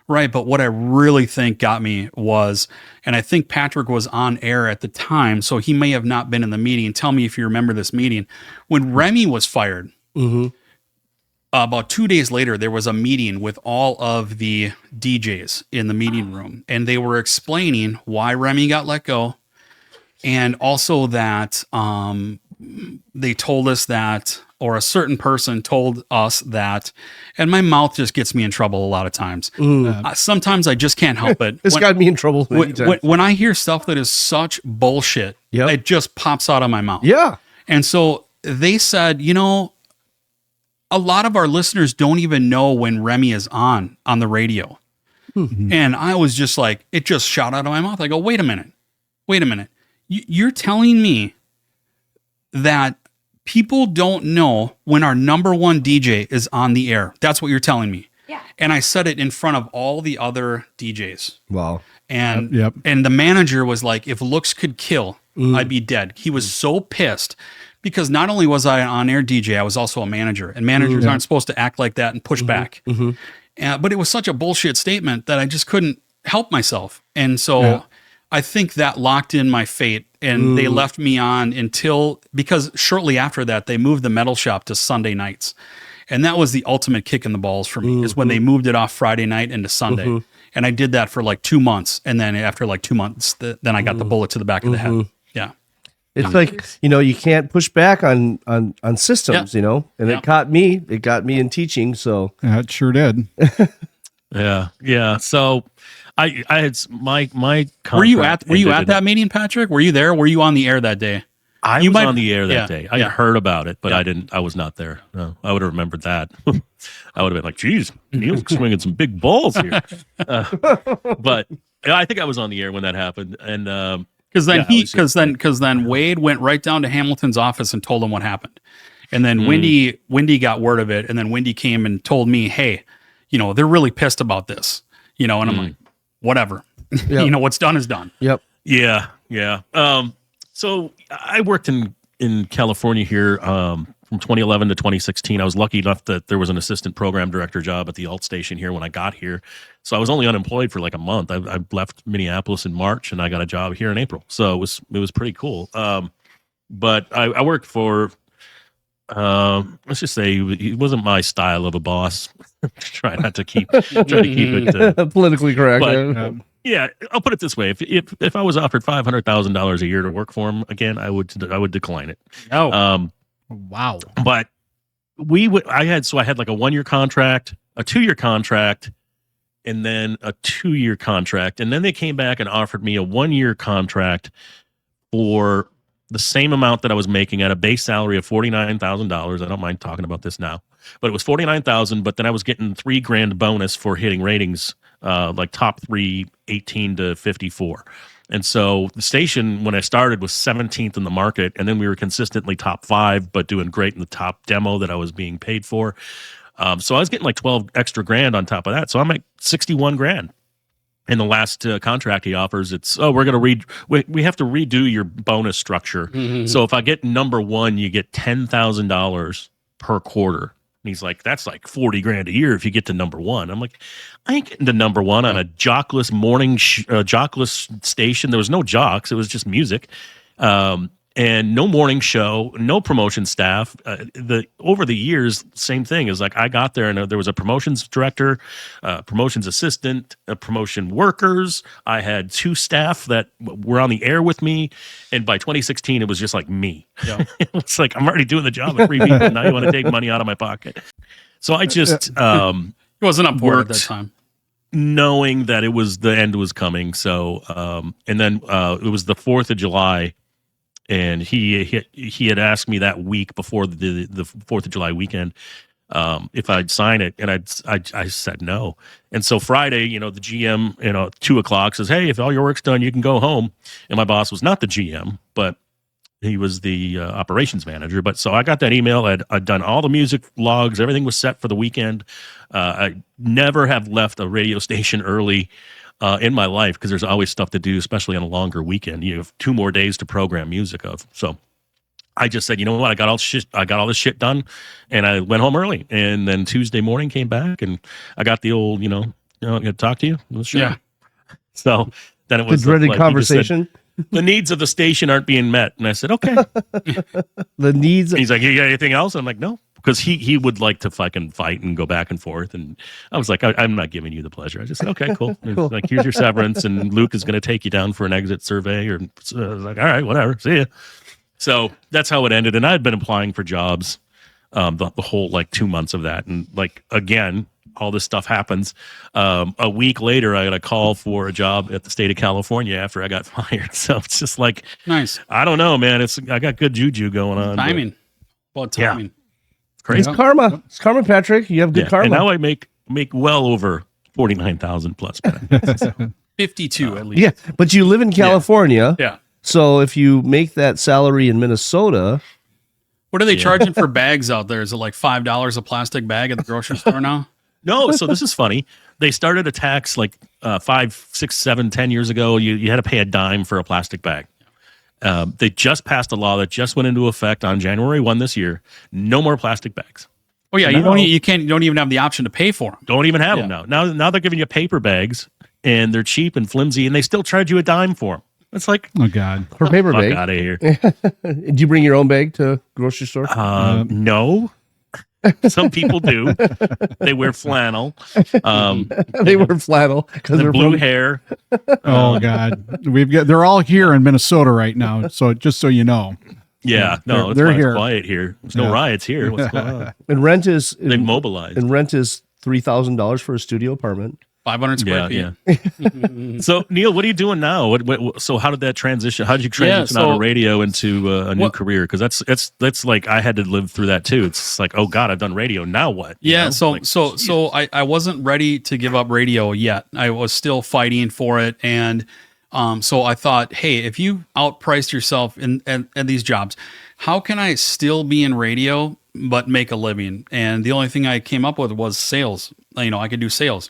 Speaker 2: Right. But what I really think got me was, and I think Patrick was on air at the time, so he may have not been in the meeting. Tell me if you remember this meeting. When Remy was fired, about 2 days later, there was a meeting with all of the DJs in the meeting room, and they were explaining why Remy got let go. And also that they told us that, or a certain person told us that, and my mouth just gets me in trouble a lot of times. Sometimes I just can't help it.
Speaker 3: It's got me in trouble.
Speaker 2: When I hear stuff that is such bullshit, it just pops out of my mouth.
Speaker 3: Yeah.
Speaker 2: And so they said, a lot of our listeners don't even know when Remy is on the radio. And I was just like, it just shot out of my mouth. I go, wait a minute. You're telling me that people don't know when our number one DJ is on the air. That's what you're telling me.
Speaker 4: Yeah.
Speaker 2: And I said it in front of all the other DJs.
Speaker 3: Wow.
Speaker 2: And
Speaker 1: Yep.
Speaker 2: and the manager was like, if looks could kill, I'd be dead. He was so pissed because not only was I an on-air DJ, I was also a manager. And managers aren't supposed to act like that and push back. But it was such a bullshit statement that I just couldn't help myself. And so I think that locked in my fate, and they left me on because shortly after that, they moved the metal shop to Sunday nights. And that was the ultimate kick in the balls for me, is when they moved it off Friday night into Sunday. And I did that for like 2 months. And then after like 2 months, then I got the bullet to the back of the head. Yeah.
Speaker 3: It's like, you can't push back on systems, and it got me in teaching. So
Speaker 1: Yeah, it sure did.
Speaker 5: Yeah. So I had my
Speaker 2: Were you at that meeting, Patrick? Were you there? Were you on the air that day?
Speaker 5: I was on the air that day. I heard about it, but I was not there. No, I would have remembered that. I would have been like, geez, Neil's swinging some big balls here. But I think I was on the air when that happened. And, because
Speaker 2: then Wade went right down to Hamilton's office and told him what happened. And then Wendy got word of it. And then Wendy came and told me, hey, they're really pissed about this, and I'm like, whatever, what's done is done.
Speaker 3: Yep.
Speaker 5: Yeah. So I worked in California here from 2011 to 2016. I was lucky enough that there was an assistant program director job at the alt station here when I got here. So I was only unemployed for like a month. I left Minneapolis in March and I got a job here in April. So it was pretty cool. But I worked for, let's just say he wasn't my style of a boss. Try to keep it
Speaker 3: politically correct.
Speaker 5: But, yeah, I'll put it this way: if I was offered $500,000 a year to work for him again, I would decline it.
Speaker 2: Oh, wow!
Speaker 5: But I had like a 1-year contract, a 2-year contract, and then a 2-year contract, and then they came back and offered me a 1-year contract for the same amount that I was making at a base salary of $49,000. I don't mind talking about this now, but it was $49,000. But then I was getting $3,000 bonus for hitting ratings. Like top 3, 18 to 54. And so the station, when I started, was 17th in the market. And then we were consistently top 5, but doing great in the top demo that I was being paid for. So I was getting like 12 extra grand on top of that. So I'm at 61 grand. In the last contract he offers, it's, we're going to we have to redo your bonus structure. So if I get number 1, you get $10,000 per quarter. And he's like, that's like 40 grand a year if you get to number 1. I'm like, I ain't getting to number 1 on a jockless morning, jockless station. There was no jocks. It was just music. And no morning show, no promotion staff. Over the years, same thing. Is like I got there and there was a promotions director, promotions assistant, promotion workers. I had 2 staff that were on the air with me, and by 2016, it was just like me. Yeah. It's like I'm already doing the job of 3 people. Now you want to take money out of my pocket. So I just
Speaker 2: it wasn't on board at that time,
Speaker 5: knowing that the end was coming. So and then it was the 4th of July. And he had asked me that week before the 4th of July weekend if I'd sign it, and I said no. And so Friday, the GM, 2:00 says, "Hey, if all your work's done, you can go home." And my boss was not the GM, but he was the operations manager. But so I got that email. I'd done all the music logs. Everything was set for the weekend. I never have left a radio station early in my life, because there's always stuff to do, especially on a longer weekend. You have 2 more days to program music of. So I just said, you know what, I got all this shit done, and I went home early. And then Tuesday morning came back, and I got the old, I'm going to talk to you.
Speaker 2: Yeah.
Speaker 5: So then it was
Speaker 3: the dreaded conversation.
Speaker 5: The needs of the station aren't being met, and I said, okay.
Speaker 3: The needs.
Speaker 5: He's like, you got anything else? I'm like, no. Because he would like to fucking fight and go back and forth. And I was like, I'm not giving you the pleasure. I just said, okay, cool. Cool. Like, here's your severance, and Luke is going to take you down for an exit survey. Or I was like, all right, whatever, see ya. So that's how it ended. And I had been applying for jobs the whole like 2 months of that. And like, again, all this stuff happens. A week later, I got a call for a job at the state of California after I got fired. So it's just like,
Speaker 2: nice.
Speaker 5: I don't know, man. I got good juju going on.
Speaker 2: Timing. Well, timing.
Speaker 5: Yeah. Crazy.
Speaker 3: It's karma. It's karma, Patrick. You have good karma.
Speaker 5: And now I make well over 49,000 plus.
Speaker 2: 52 at least.
Speaker 3: Yeah, but you live in California.
Speaker 2: Yeah.
Speaker 3: So if you make that salary in Minnesota,
Speaker 2: what are they charging for bags out there? Is it like $5 a plastic bag at the grocery store now?
Speaker 5: No. So this is funny. They started a tax like 5, 6, 7, 10 years ago. You had to pay a dime for a plastic bag. They just passed a law that just went into effect on January 1 this year. No more plastic bags.
Speaker 2: Oh yeah, you don't even have the option to pay for them.
Speaker 5: Don't even have them now. Now they're giving you paper bags, and they're cheap and flimsy, and they still charge you a dime for them. It's like,
Speaker 1: Oh God.
Speaker 3: For paper
Speaker 5: fuck
Speaker 3: bag.
Speaker 5: out of here.
Speaker 3: Do you bring your own bag to grocery store?
Speaker 5: No. Some people do. They wear flannel.
Speaker 3: They wear flannel because
Speaker 5: The
Speaker 3: they're
Speaker 5: blue
Speaker 3: from
Speaker 5: hair.
Speaker 1: Oh God. They're all here in Minnesota right now. So just so you know.
Speaker 5: Yeah, no,
Speaker 1: they're
Speaker 5: it's
Speaker 1: here.
Speaker 5: quiet here. There's no riots here. What's going on?
Speaker 3: And rent is
Speaker 5: They've mobilized.
Speaker 3: And rent is $3,000 for a studio apartment.
Speaker 2: 500 square feet.
Speaker 5: Yeah. So Neil, what are you doing now? So how did that transition? How did you transition out of radio into a new career? Because that's like I had to live through that too. It's like, oh God, I've done radio. Now what?
Speaker 2: Yeah. So I wasn't ready to give up radio yet. I was still fighting for it, and so I thought, hey, if you outpriced yourself in these jobs, how can I still be in radio but make a living? And the only thing I came up with was sales. I could do sales.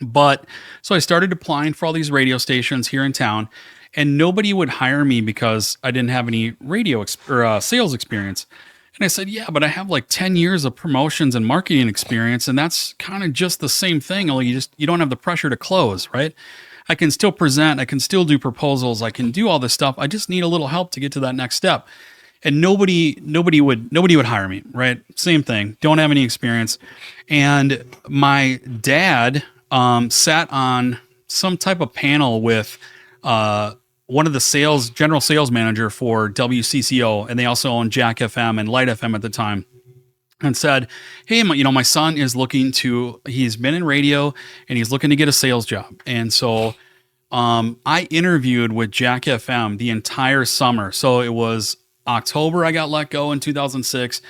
Speaker 2: But so I started applying for all these radio stations here in town, and nobody would hire me because I didn't have any radio sales experience. And I said, yeah, but I have like 10 years of promotions and marketing experience, and that's kind of just the same thing. Only you don't have the pressure to close, right? I can still present, I can still do proposals, I can do all this stuff. I just need a little help to get to that next step. And nobody would hire me, right? Same thing. Don't have any experience. And my dad sat on some type of panel with one of the general sales manager for WCCO, and they also owned Jack FM and Light FM at the time, and said, hey, my son is he's been in radio and he's looking to get a sales job. And so I interviewed with Jack FM the entire summer. So it was October I got let go in 2006.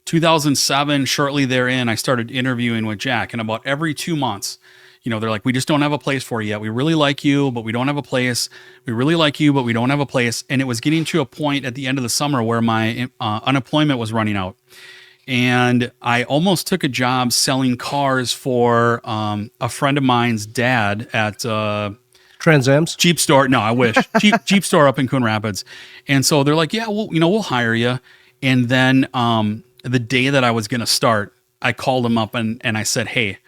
Speaker 2: 2007, shortly therein, I started interviewing with Jack, and about every 2 months, they're like, we just don't have a place for you yet. We really like you, but we don't have a place. We really like you, but we don't have a place. And it was getting to a point at the end of the summer where my unemployment was running out. And I almost took a job selling cars for a friend of mine's dad at
Speaker 3: Trans Am's?
Speaker 2: Jeep store. No, I wish. Jeep store up in Coon Rapids. And so they're like, yeah, well, we'll hire you. And then the day that I was going to start, I called him up and I said, hey,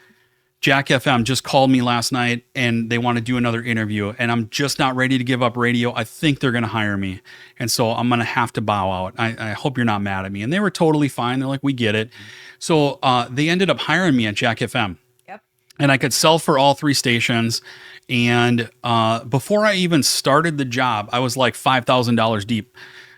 Speaker 2: Jack FM just called me last night and they want to do another interview, and I'm just not ready to give up radio. I think they're going to hire me. And so I'm going to have to bow out. I hope you're not mad at me. And they were totally fine. They're like, we get it. So they ended up hiring me at Jack FM. Yep. And I could sell for all 3 stations. And before I even started the job, I was like $5,000 deep.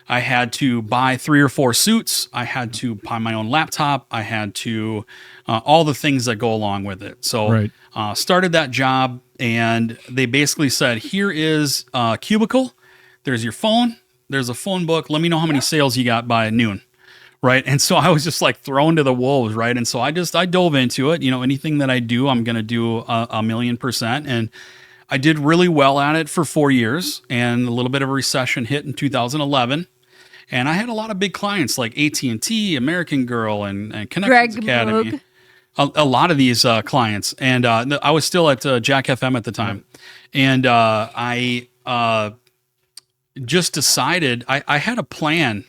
Speaker 2: I had to buy 3 or 4 suits. I had to buy my own laptop. I had to all the things that go along with it. So started that job, and they basically said, here is a cubicle. There's your phone. There's a phone book. Let me know how many sales you got by noon. Right. And so I was just like thrown to the wolves. Right. And so I dove into it. Anything that I do, I'm going to do 1,000,000%. And I did really well at it for 4 years, and a little bit of a recession hit in 2011. And I had a lot of big clients like AT&T, American Girl, and Connections Academy. A lot of these clients. And I was still at Jack FM at the time. And I just decided I had a plan.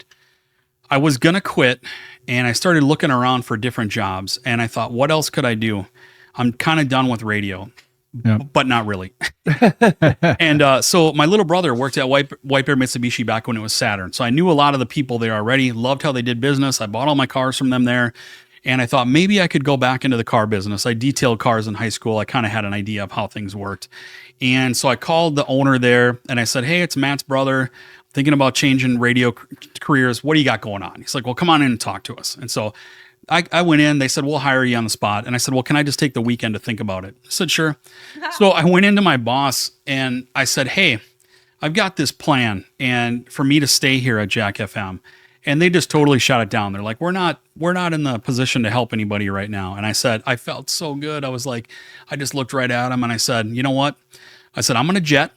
Speaker 2: I was going to quit, and I started looking around for different jobs. And I thought, what else could I do? I'm kind of done with radio. But not really. And so my little brother worked at White Bear Mitsubishi back when it was Saturn. So I knew a lot of the people there already, loved how they did business. I bought all my cars from them there. And I thought maybe I could go back into the car business. I detailed cars in high school. I kind of had an idea of how things worked. And so I called the owner there and I said, hey, it's Matt's brother. Thinking about changing radio careers. What do you got going on? He's like, well, come on in and talk to us. And so I went in, they said, we'll hire you on the spot. And I said, well, can I just take the weekend to think about it? I said, sure. So I went into my boss and I said, hey, I've got this plan and for me to stay here at Jack FM. And they just totally shot it down. They're like, we're not in the position to help anybody right now. And I said, I felt so good. I was like, I just looked right at him and I said, you know what? I said, I'm going to jet.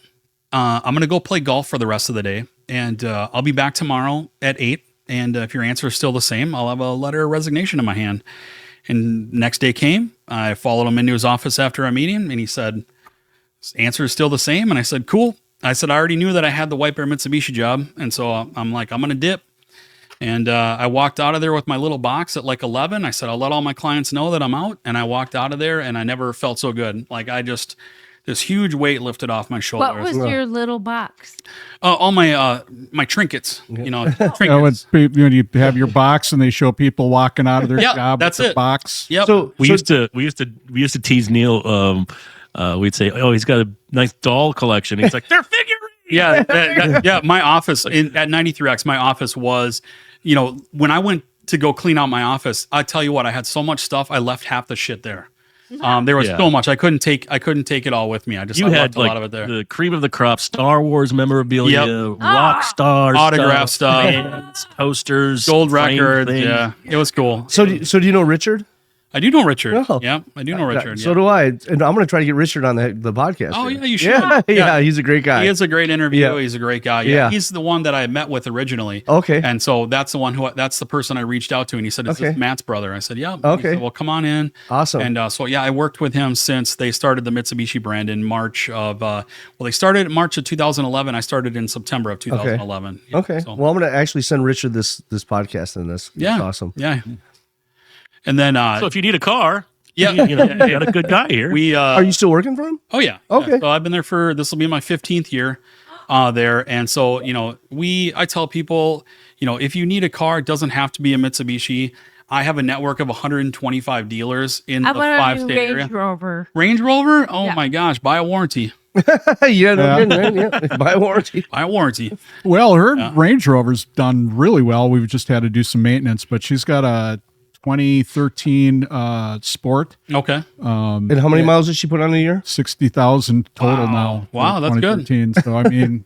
Speaker 2: I'm going to go play golf for the rest of the day. And I'll be back tomorrow at 8. And if your answer is still the same, I'll have a letter of resignation in my hand. And next day came, I followed him into his office after a meeting, and he said, answer is still the same. And I said, cool. I said, I already knew that I had the White Bear Mitsubishi job. And so I'm like, I'm going to dip. And I walked out of there with my little box at like 11. I said, I'll let all my clients know that I'm out. And I walked out of there and I never felt so good. Like this huge weight lifted off my shoulders.
Speaker 4: What was your little box?
Speaker 2: All my my trinkets, trinkets.
Speaker 1: When you have your box and they show people walking out of their job
Speaker 2: that's
Speaker 1: with the
Speaker 2: it.
Speaker 1: box.
Speaker 2: Yep.
Speaker 5: So we used to tease Neil. We'd say, "Oh, he's got a nice doll collection." He's like, "They're figurines."
Speaker 2: Yeah, my office at 93X, my office was, when I went to go clean out my office, I tell you what, I had so much stuff, I left half the shit there. There was so much I couldn't take it all with me. I
Speaker 5: had
Speaker 2: left a
Speaker 5: like
Speaker 2: lot of it there.
Speaker 5: the cream of the crop, Star Wars memorabilia, rock stars,
Speaker 2: Autograph stuff,
Speaker 5: fans, posters,
Speaker 2: gold
Speaker 5: framed
Speaker 2: records.
Speaker 5: things.
Speaker 2: Yeah, it was cool.
Speaker 3: So do you know Richard?
Speaker 2: I do know Richard.
Speaker 3: Oh.
Speaker 2: Yeah, I do know Richard.
Speaker 3: So do I. And I'm going to try to get Richard on the podcast.
Speaker 2: Oh,
Speaker 3: here.
Speaker 2: yeah, you should.
Speaker 3: Yeah, he's a great guy.
Speaker 2: He is a great interview.
Speaker 3: Yeah.
Speaker 2: He's a great guy.
Speaker 3: Yeah.
Speaker 2: He's the one that I met with originally.
Speaker 3: Okay.
Speaker 2: And so that's the person I reached out to. And he said, "Is this Matt's brother?" I said, "Yeah."
Speaker 3: Okay.
Speaker 2: He said, "Well, come on in."
Speaker 3: Awesome.
Speaker 2: And I worked with him since they started the Mitsubishi brand in March of, they started in March of 2011. I started in September of 2011. Yeah,
Speaker 3: Okay.
Speaker 2: so-
Speaker 3: Well, I'm going to actually send Richard this podcast and this.
Speaker 2: yeah.
Speaker 3: It's awesome.
Speaker 2: Yeah. And then,
Speaker 5: So if you need a car,
Speaker 2: yeah.
Speaker 5: you got a good guy here.
Speaker 3: Are you still working for him?
Speaker 2: Oh yeah.
Speaker 3: Okay.
Speaker 2: Yeah. So I've been there this will be my 15th year there. And so, I tell people, if you need a car, it doesn't have to be a Mitsubishi. I have a network of 125 dealers in
Speaker 4: I
Speaker 2: the
Speaker 4: want a
Speaker 2: 5-state
Speaker 4: new
Speaker 2: area.
Speaker 4: Range Rover.
Speaker 2: Range Rover? Oh
Speaker 4: Yeah.
Speaker 2: my gosh, buy a warranty.
Speaker 3: Yeah, no kidding, man. Yeah. Buy a warranty.
Speaker 2: Buy a warranty.
Speaker 1: Well, her Range Rover's done really well. We've just had to do some maintenance, but she's got a 2013 Sport,
Speaker 2: Okay.
Speaker 3: And how many miles did she put on a year?
Speaker 1: 60,000 total now.
Speaker 2: Wow,
Speaker 1: for
Speaker 2: that's good.
Speaker 1: 2013. So I mean,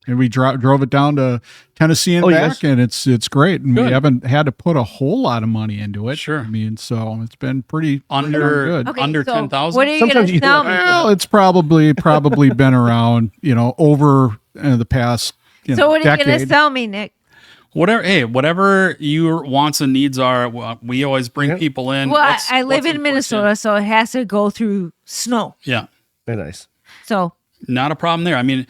Speaker 1: and we drove it down to Tennessee and back,
Speaker 3: yes.
Speaker 1: and it's great. And
Speaker 2: Good.
Speaker 1: we haven't had to put a whole lot of money into it.
Speaker 2: Sure.
Speaker 1: I mean, so it's been pretty darn
Speaker 2: Under
Speaker 1: good.
Speaker 4: Okay,
Speaker 2: under
Speaker 4: so
Speaker 2: 10,000.
Speaker 4: What are you going
Speaker 3: Sometimes
Speaker 4: to
Speaker 3: you
Speaker 4: sell
Speaker 3: do
Speaker 4: me?
Speaker 1: Well, it's probably been around, over the past
Speaker 4: So what are you going to
Speaker 1: decade.
Speaker 4: sell me, Nick?
Speaker 2: Whatever your wants and needs are, we always bring people in.
Speaker 4: Well,
Speaker 2: What's-
Speaker 4: I live
Speaker 2: what's
Speaker 4: in
Speaker 2: important?
Speaker 4: Minnesota, so it has to go through snow.
Speaker 2: Yeah.
Speaker 3: Very nice.
Speaker 4: So
Speaker 2: Not a problem there. I mean,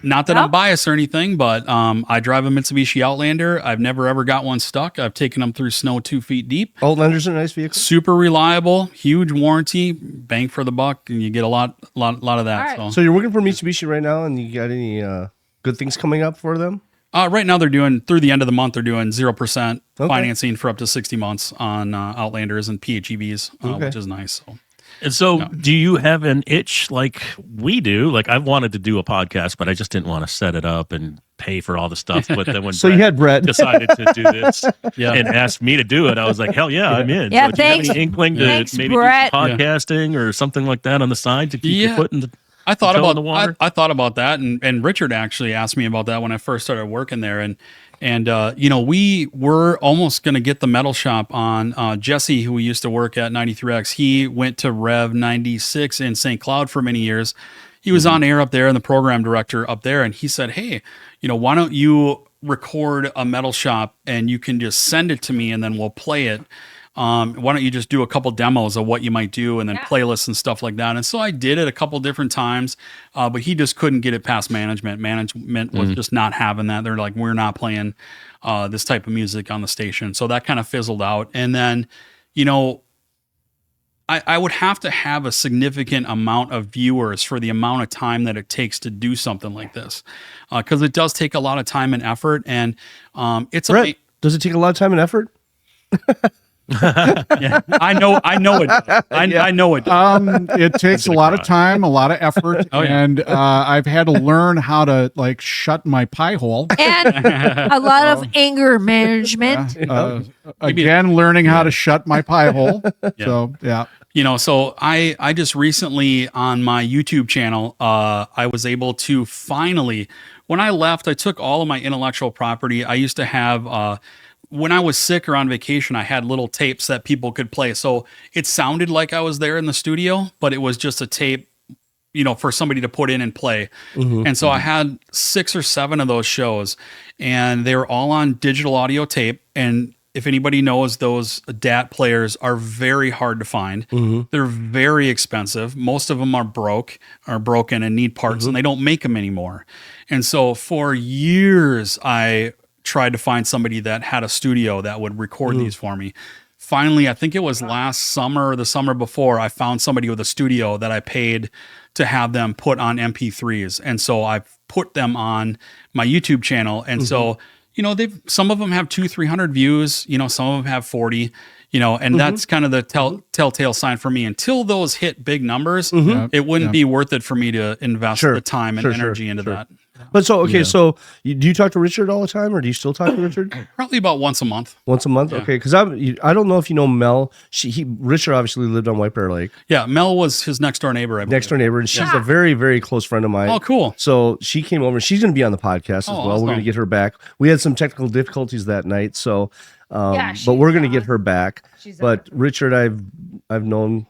Speaker 2: not that I'm biased or anything, but I drive a Mitsubishi Outlander. I've never ever got one stuck. I've taken them through snow 2 feet deep.
Speaker 3: Outlander's a nice vehicle.
Speaker 2: Super reliable, huge warranty, bang for the buck, and you get a lot of that.
Speaker 4: All right.
Speaker 2: So
Speaker 3: So you're working for Mitsubishi right now, and you got any good things coming up for them?
Speaker 2: right now they're doing through the end of the month. They're doing 0%
Speaker 3: Okay.
Speaker 2: financing for up to 60 months on Outlanders and PHEVs, which is nice. So.
Speaker 5: And so, do you have an itch like we do? Like, I've wanted to do a podcast, but I just didn't want to set it up and pay for all the stuff. But then when
Speaker 3: So you had Brett.
Speaker 5: decided to do this
Speaker 2: Yeah.
Speaker 5: and asked me to do it, I was like, hell yeah, I'm in.
Speaker 4: Yeah,
Speaker 5: so do you have
Speaker 4: thanks.
Speaker 5: any inkling to
Speaker 4: Thanks,
Speaker 5: maybe
Speaker 4: Brett.
Speaker 5: do some podcasting or something like that on the side to keep your foot in the
Speaker 2: I thought
Speaker 5: toe in
Speaker 2: about
Speaker 5: the water?
Speaker 2: I thought about that, and Richard actually asked me about that when I first started working there, and we were almost going to get the metal shop on. Jesse, who we used to work at 93X, he went to Rev 96 in St. Cloud for many years. He was on air up there and the program director up there, and he said, "Hey, why don't you record a metal shop and you can just send it to me and then we'll play it." Why don't you just do a couple demos of what you might do and then playlists and stuff like that? And so I did it a couple different times, but he just couldn't get it past management. Management was just not having that. They're like, we're not playing this type of music on the station. So that kind of fizzled out. And then, I would have to have a significant amount of viewers for the amount of time that it takes to do something like this. Because it does take a lot of time and effort. And it's
Speaker 3: Brett, does it take a lot of time and effort?
Speaker 2: yeah, I know it. I know it.
Speaker 1: It takes a lot of time, a lot of effort, and I've had to learn how to shut my pie hole.
Speaker 4: And a lot of anger management.
Speaker 1: Again, learning how to shut my pie hole. So
Speaker 2: So I just recently on my YouTube channel, I was able to finally, when I left, I took all of my intellectual property. I used to have, when I was sick or on vacation, I had little tapes that people could play. So it sounded like I was there in the studio, but it was just a tape, for somebody to put in and play. And so I had 6 or 7 of those shows, and they were all on digital audio tape. And if anybody knows, those DAT players are very hard to find. They're very expensive. Most of them are broken and need parts, and they don't make them anymore. And so for years, I tried to find somebody that had a studio that would record these for me. Finally, I think it was last summer or the summer before, I found somebody with a studio that I paid to have them put on MP3s. And so I've put them on my YouTube channel. And so, you know, some of them have 200-300 views, you know, some of them have 40, you know, and that's kind of the telltale sign for me. Until those hit big numbers, it wouldn't be worth it for me to invest the time and energy into that.
Speaker 3: But so, okay, so do you talk to Richard all the time, or do you still talk to Richard?
Speaker 2: Probably about once a month.
Speaker 3: Once a month? Yeah. Okay, because I don't know if you know Mel. Richard obviously lived on White Bear Lake.
Speaker 2: Yeah, Mel was his next door neighbor.
Speaker 3: Next door neighbor, and she's a very, very close friend of mine.
Speaker 2: Oh, cool.
Speaker 3: So she came over. She's going to be on the podcast as well.
Speaker 2: Awesome.
Speaker 3: We're going to get her back. We had some technical difficulties that night, so but we're going to get her back. But Richard, I've known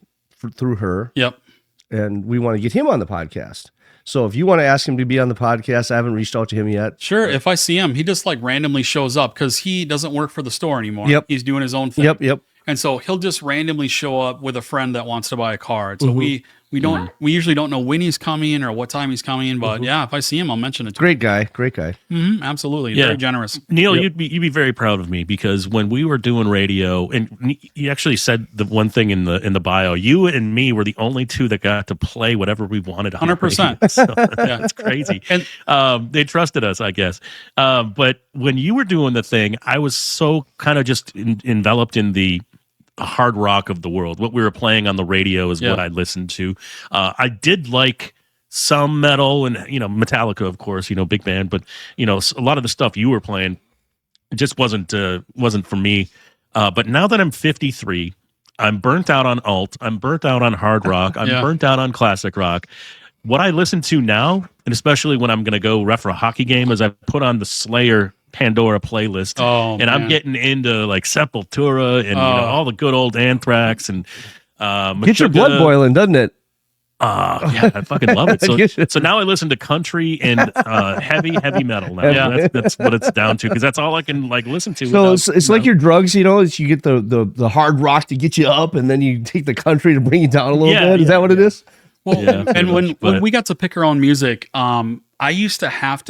Speaker 3: through her.
Speaker 2: Yep.
Speaker 3: And we want to get him on the podcast. So if you want to ask him to be on the podcast, I haven't reached out to him yet.
Speaker 2: Sure. If I see him, he just like randomly shows up because he doesn't work for the store anymore.
Speaker 3: Yep.
Speaker 2: He's doing his own thing.
Speaker 3: Yep.
Speaker 2: And so he'll just randomly show up with a friend that wants to buy a card. So we usually don't know when he's coming or what time he's coming, but yeah, if I see him, I'll mention it to
Speaker 3: him. Great guy.
Speaker 2: Absolutely.
Speaker 5: Yeah.
Speaker 2: Very generous.
Speaker 5: Neil, you'd be very proud of me, because when we were doing radio, and you actually said the one thing in the bio, you and me were the only two that got to play whatever we wanted.
Speaker 2: 100%.
Speaker 5: So, that's crazy. And they trusted us, I guess. But when you were doing the thing, I was so kind of just enveloped in the hard rock of the world. What we were playing on the radio is what I listened to. I did like some metal and, you know, Metallica, of course, you know, big band, but, you know, a lot of the stuff you were playing, it just wasn't for me. But now that I'm 53, I'm burnt out on alt, I'm burnt out on hard rock, I'm burnt out on classic rock. What I listen to now, and especially when I'm going to go ref for a hockey game, is I put on the Slayer Pandora playlist, and I'm getting into like Sepultura and you know, all the good old Anthrax and
Speaker 3: get your blood boiling, doesn't it?
Speaker 5: Yeah, I fucking love it. So now I listen to country and heavy metal now. Yeah, that's what it's down to, because that's all I can like listen to.
Speaker 3: So it's like your drugs, you know. You get the hard rock to get you up, and then you take the country to bring you down a little bit. Is that what it is?
Speaker 2: Well, and when we got to pick our own music, I used to have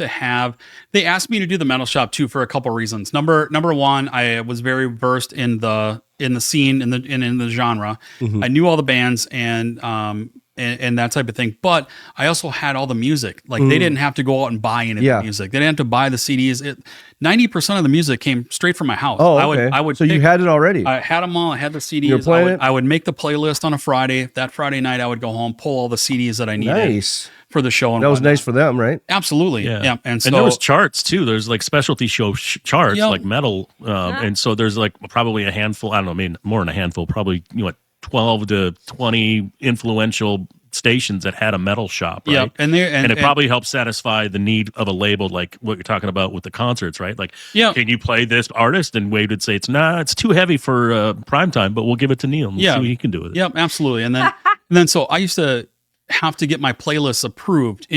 Speaker 2: they asked me to do the metal shop too for a couple reasons. Number one, I was very versed in the scene, in the genre. I knew all the bands and that type of thing. But I also had all the music. Like they didn't have to go out and buy any of the music. They didn't have to buy the CDs. 90% of the music came straight from my house.
Speaker 3: Oh, okay.
Speaker 2: I would
Speaker 3: so you had it already.
Speaker 2: I had them all. I had the CDs.
Speaker 3: You're playing it?
Speaker 2: I would make the playlist on a Friday. That Friday night, I would go home, pull all the CDs that I needed for the show. And
Speaker 3: that was nice for them, right?
Speaker 2: Absolutely. Yeah. And
Speaker 5: there was charts too. There's like specialty show charts, like metal. And so there's like probably a handful, I don't know, I mean, more than a handful, probably, 12 to 20 influential stations that had a metal shop, right?
Speaker 2: Yeah, and
Speaker 5: it probably helped satisfy the need of a label, like what you're talking about with the concerts, right? Like, can you play this artist? And Wade would say, it's too heavy for prime time, but we'll give it to Neil and see what he can do with it.
Speaker 2: Yeah, absolutely. And then so I used to have to get my playlists approved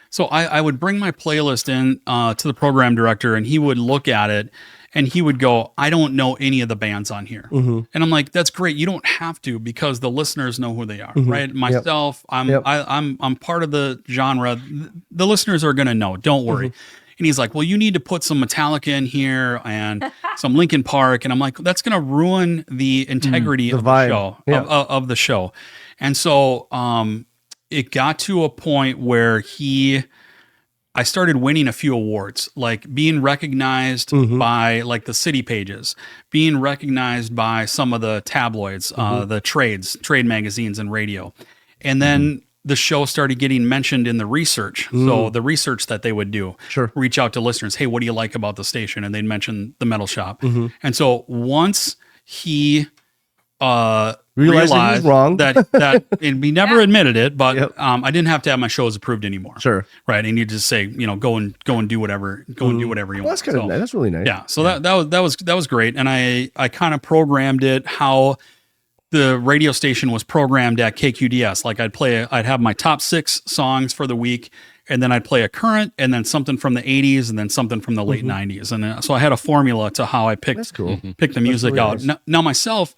Speaker 2: so I would bring my playlist in to the program director, and he would look at it. And he would go, I don't know any of the bands on here. And I'm like, that's great. You don't have to, because the listeners know who they are, right? Myself, I'm part of the genre. The listeners are going to know. Don't worry. And he's like, well, you need to put some Metallica in here and some Linkin Park. And I'm like, that's going to ruin the integrity of the show, of the show. And so it got to a point where I started winning a few awards, like being recognized by like the city pages, being recognized by some of the tabloids, the trade magazines and radio. And then the show started getting mentioned in the research. So the research that they would do, reach out to listeners. Hey, what do you like about the station? And they'd mention the metal shop. And so once he realized
Speaker 3: he was wrong.
Speaker 2: that and he never admitted it, but I didn't have to have my shows approved anymore. Right. And you just say, go and do whatever, do whatever you want.
Speaker 3: That's kind of nice. That's really nice.
Speaker 2: Yeah. So that was great. And I kind of programmed it how the radio station was programmed at KQDS. Like I'd have my top 6 songs for the week, and then I'd play a current, and then something from the 80s, and then something from the late 90s. And so I had a formula to how I picked the music really out. Nice. Now myself,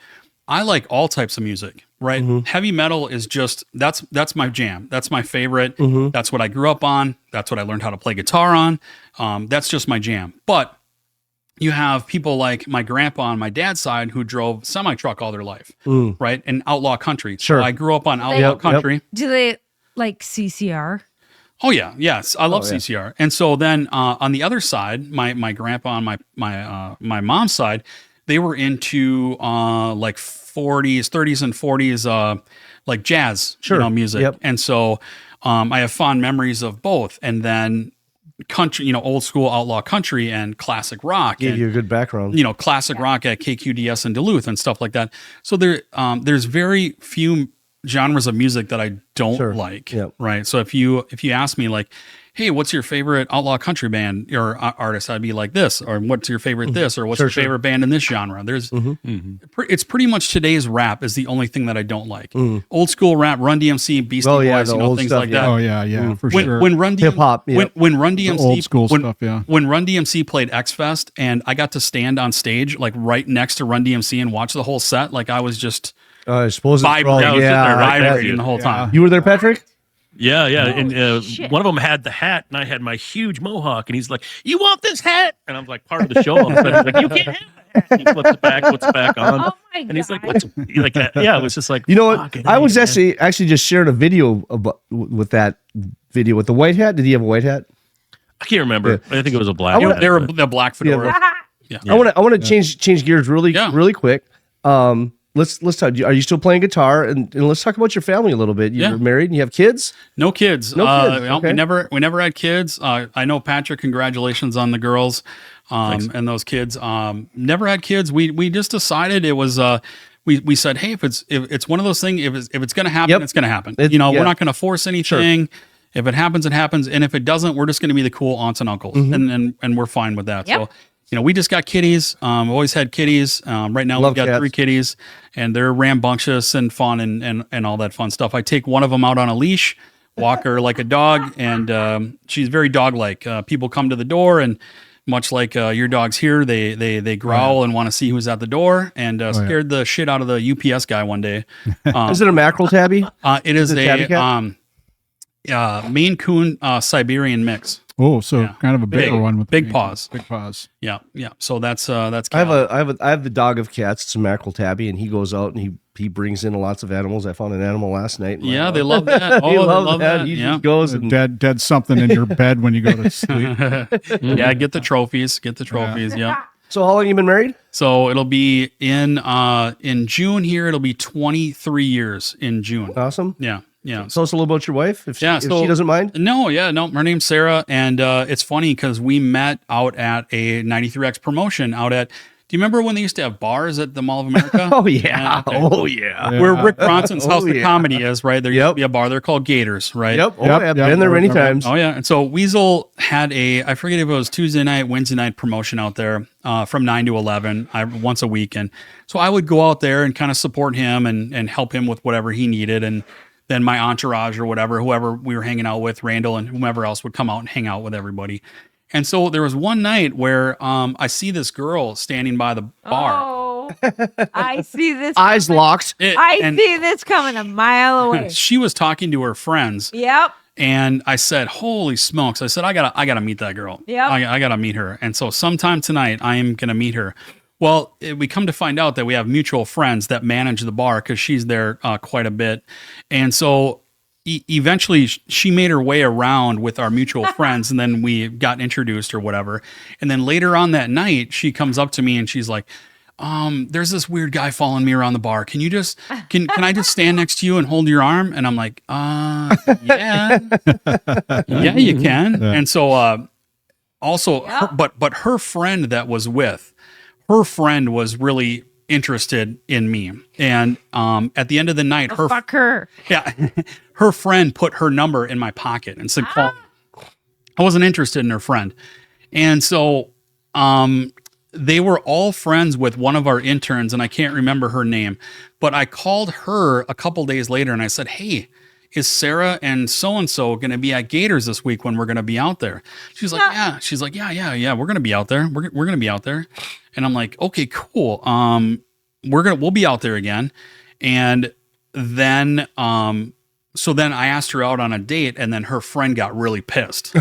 Speaker 2: I like all types of music, right? Heavy metal is just, that's my jam. That's my favorite. That's what I grew up on. That's what I learned how to play guitar on. That's just my jam. But you have people like my grandpa on my dad's side who drove semi-truck all their life, right? And outlaw country. So I grew up on outlaw country.
Speaker 4: Do they like CCR?
Speaker 2: Oh yeah, yes, I love CCR. And so then on the other side, my grandpa on my mom's side, they were into like 30s and 40s like jazz, music.
Speaker 3: Yep.
Speaker 2: And so I have fond memories of both. And then country, old school outlaw country and classic rock.
Speaker 3: Gave you a good background.
Speaker 2: Classic rock at KQDS in Duluth and stuff like that. So there's very few genres of music that I don't like.
Speaker 3: Yep.
Speaker 2: Right. So if you ask me like, hey, what's your favorite outlaw country band or artist? I'd be like this, or what's your favorite this, or what's your favorite band in this genre? There's, it's pretty much today's rap is the only thing that I don't like. Old school rap, Run DMC, Beastie Boys, things
Speaker 3: stuff,
Speaker 2: like that.
Speaker 1: Oh yeah, for sure.
Speaker 2: When Run
Speaker 3: Hip hop,
Speaker 2: when Run DMC,
Speaker 1: old school stuff, yeah.
Speaker 2: When Run DMC played X Fest, and I got to stand on stage like right next to Run DMC and watch the whole set, like I was just
Speaker 3: I suppose
Speaker 2: vibrating
Speaker 5: vibrating
Speaker 2: the whole time.
Speaker 3: You were there, Patrick?
Speaker 5: Yeah. And one of them had the hat, and I had my huge mohawk, and he's like, "You want this hat?" And I'm like, part of the show. I'm like, "You can't have the hat." He puts it back on.
Speaker 4: Oh my
Speaker 5: And he's like, "What's like that?" Yeah, it was just like,
Speaker 3: You know what? I was actually just sharing a video with that video with the white hat. Did he have a white hat?
Speaker 5: I can't remember. I think it was a black. hat.
Speaker 2: They were the black fedora.
Speaker 5: Yeah.
Speaker 3: I want to change gears really quick. Let's talk. Are you still playing guitar? And let's talk about your family a little bit. You're married and you have kids?
Speaker 2: No kids.
Speaker 3: No kids. Okay.
Speaker 2: We never had kids. I know Patrick. Congratulations on the girls and those kids. Never had kids. We just decided it was. We said, hey, if it's one of those things, if it's going to happen, it's going to happen. We're not going to force anything. Sure. If it happens, it happens. And if it doesn't, we're just going to be the cool aunts and uncles, and we're fine with that.
Speaker 4: Yep.
Speaker 2: So. We just got kitties. Always had kitties. Right now we've got
Speaker 3: cats.
Speaker 2: 3 kitties, and they're rambunctious and fun and all that fun stuff. I take one of them out on a leash, walk her like a dog, and she's very dog-like. People come to the door, and much like your dogs here, they growl and want to see who's at the door, and scared the shit out of the UPS guy one day.
Speaker 3: Is it a mackerel tabby?
Speaker 2: It is
Speaker 3: tabby cat?
Speaker 2: Maine Coon Siberian mix.
Speaker 1: Oh, so kind of a bigger one with
Speaker 2: big paws.
Speaker 1: Big paws.
Speaker 2: Yeah. So that's.
Speaker 3: I have the dog of cats. It's a mackerel tabby, and he goes out and he brings in lots of animals. I found an animal last night.
Speaker 2: Yeah, they love that.
Speaker 3: They love that. He just goes and
Speaker 1: dead something in your bed when you go to sleep.
Speaker 2: Yeah, get the trophies. Yeah.
Speaker 3: So how long have you been married?
Speaker 2: So it'll be in June here. It'll be 23 years in June.
Speaker 3: Awesome.
Speaker 2: Yeah.
Speaker 3: Tell us a little about your wife, if she doesn't mind.
Speaker 2: No. Her name's Sarah, and it's funny because we met out at a 93X promotion out at. Do you remember when they used to have bars at the Mall of America?
Speaker 3: Oh yeah.
Speaker 2: Okay.
Speaker 3: Oh yeah.
Speaker 2: Where Rick Bronson's House of Comedy is, right? There used to be a bar. They're called Gators, right?
Speaker 3: Yep. I've been there many times.
Speaker 2: Oh yeah. And so Weasel had I forget if it was Tuesday night, Wednesday night promotion out there from 9 to 11 once a week. And so I would go out there and kind of support him and help him with whatever he needed. And then my entourage or whoever we were hanging out with, Randall and whomever else would come out and hang out with everybody. And so there was one night where I see this girl standing by the bar.
Speaker 4: Oh, I see this.
Speaker 3: Eyes locked.
Speaker 4: I see this coming a mile away.
Speaker 2: She was talking to her friends.
Speaker 4: Yep.
Speaker 2: And I said, "Holy smokes!" I said, "I gotta meet that girl.
Speaker 4: Yep.
Speaker 2: I gotta meet her." And so sometime tonight, I am gonna meet her. Well, we come to find out that we have mutual friends that manage the bar because she's there quite a bit, and so. Eventually she made her way around with our mutual friends, and then we got introduced or whatever. And then later on that night, she comes up to me and she's like, there's this weird guy following me around the bar. Can you just, can I just stand next to you and hold your arm? And I'm like, yeah, yeah, you can. Yeah. And so, also, but her friend that was with, her friend was really interested in me. And at the end of the night,
Speaker 4: fuck her.
Speaker 2: Yeah. Her friend put her number in my pocket and said, call me. I wasn't interested in her friend. And so they were all friends with one of our interns, and I can't remember her name. But I called her a couple days later and I said, hey, is Sarah and so-and-so going to be at Gators this week when we're going to be out there? She's like, yeah. She's like, yeah. We're going to be out there. We're going to be out there. And I'm like, okay, cool. We'll be out there again. And then, so then I asked her out on a date, and then her friend got really pissed.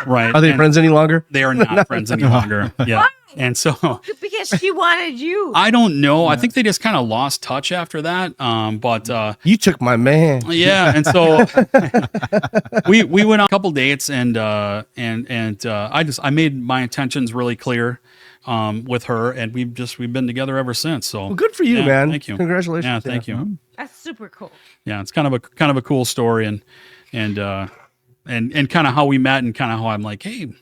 Speaker 2: Right?
Speaker 3: Are they friends any longer?
Speaker 2: They are not friends any longer. Yeah. And so
Speaker 4: Because she wanted you.
Speaker 2: I don't know. I think they just kind of lost touch after that. But
Speaker 3: You took my man.
Speaker 2: yeah, and so we went on a couple dates, and I made my intentions really clear with her, and we've been together ever since. So
Speaker 3: Well, good for you,
Speaker 2: yeah,
Speaker 3: man.
Speaker 2: Thank you.
Speaker 3: Congratulations.
Speaker 2: Yeah, thank you.
Speaker 4: That's super cool.
Speaker 2: Yeah, it's kind of a cool story, and kind of how we met, and kind of how I'm like, hey.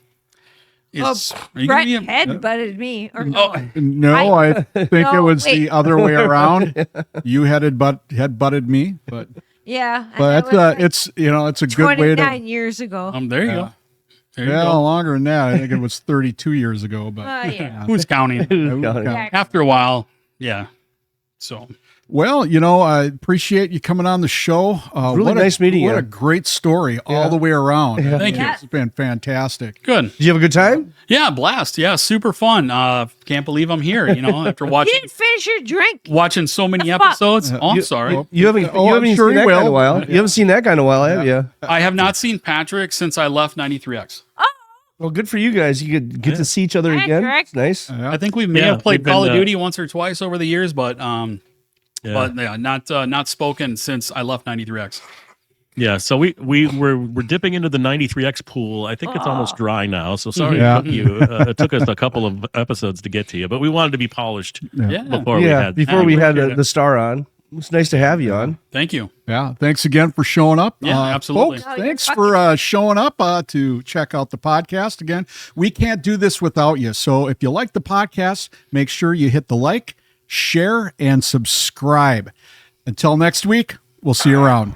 Speaker 2: Are you
Speaker 4: Brett
Speaker 2: gonna be
Speaker 4: head butted me. Or no.
Speaker 1: No, I think it
Speaker 4: No,
Speaker 1: was
Speaker 4: wait.
Speaker 1: the other way around. You had butted me, but
Speaker 4: Yeah. and
Speaker 1: but
Speaker 4: that was
Speaker 1: it's it's a good way
Speaker 4: 29
Speaker 1: to
Speaker 4: years ago.
Speaker 2: There you go. There you
Speaker 1: yeah
Speaker 2: go.
Speaker 1: longer than that. I think it was 32 years ago, but
Speaker 4: Oh, yeah.
Speaker 2: Who's counting?
Speaker 4: Exactly.
Speaker 2: After a while, yeah. So
Speaker 1: well, I appreciate you coming on the show.
Speaker 3: Really nice meeting you.
Speaker 1: What a great story all the way around.
Speaker 2: Thank you.
Speaker 1: It's been fantastic.
Speaker 2: Good.
Speaker 3: Did you have a good time?
Speaker 2: Yeah, blast. Yeah, super fun. Can't believe I'm here. After
Speaker 4: You
Speaker 2: watching
Speaker 4: didn't finish your drink.
Speaker 2: so many
Speaker 4: That's fun.
Speaker 2: episodes. Oh, I'm sorry.
Speaker 3: You haven't,
Speaker 1: Oh,
Speaker 3: you
Speaker 1: I'm
Speaker 3: haven't even
Speaker 1: sure
Speaker 3: seen
Speaker 1: he
Speaker 3: that guy in a
Speaker 1: will.
Speaker 3: while. You haven't seen that guy in a while, have you?
Speaker 2: I have not seen Patrick since I left 93X.
Speaker 3: Well, good for you guys. You could get to see each other again.
Speaker 4: Patrick.
Speaker 3: It's nice.
Speaker 2: I think we may
Speaker 5: Yeah,
Speaker 2: have played
Speaker 5: we've been,
Speaker 2: Call of Duty once or twice over the years, but
Speaker 5: Yeah.
Speaker 2: not spoken since I left 93X.
Speaker 5: Yeah, so we're dipping into the 93X pool. I think it's almost dry now. So sorry
Speaker 1: Yeah.
Speaker 5: it took us a couple of episodes to get to you, but we wanted to be polished
Speaker 2: Yeah.
Speaker 5: before we had
Speaker 3: before we had
Speaker 5: appreciate it.
Speaker 3: the star on. It's nice to have you on.
Speaker 2: Thank you.
Speaker 1: Yeah, thanks again for showing up.
Speaker 2: Yeah, absolutely.
Speaker 1: Folks, thanks for showing up to check out the podcast again. We can't do this without you. So if you like the podcast, make sure you hit the like, share, and subscribe. Until next week, we'll see you around.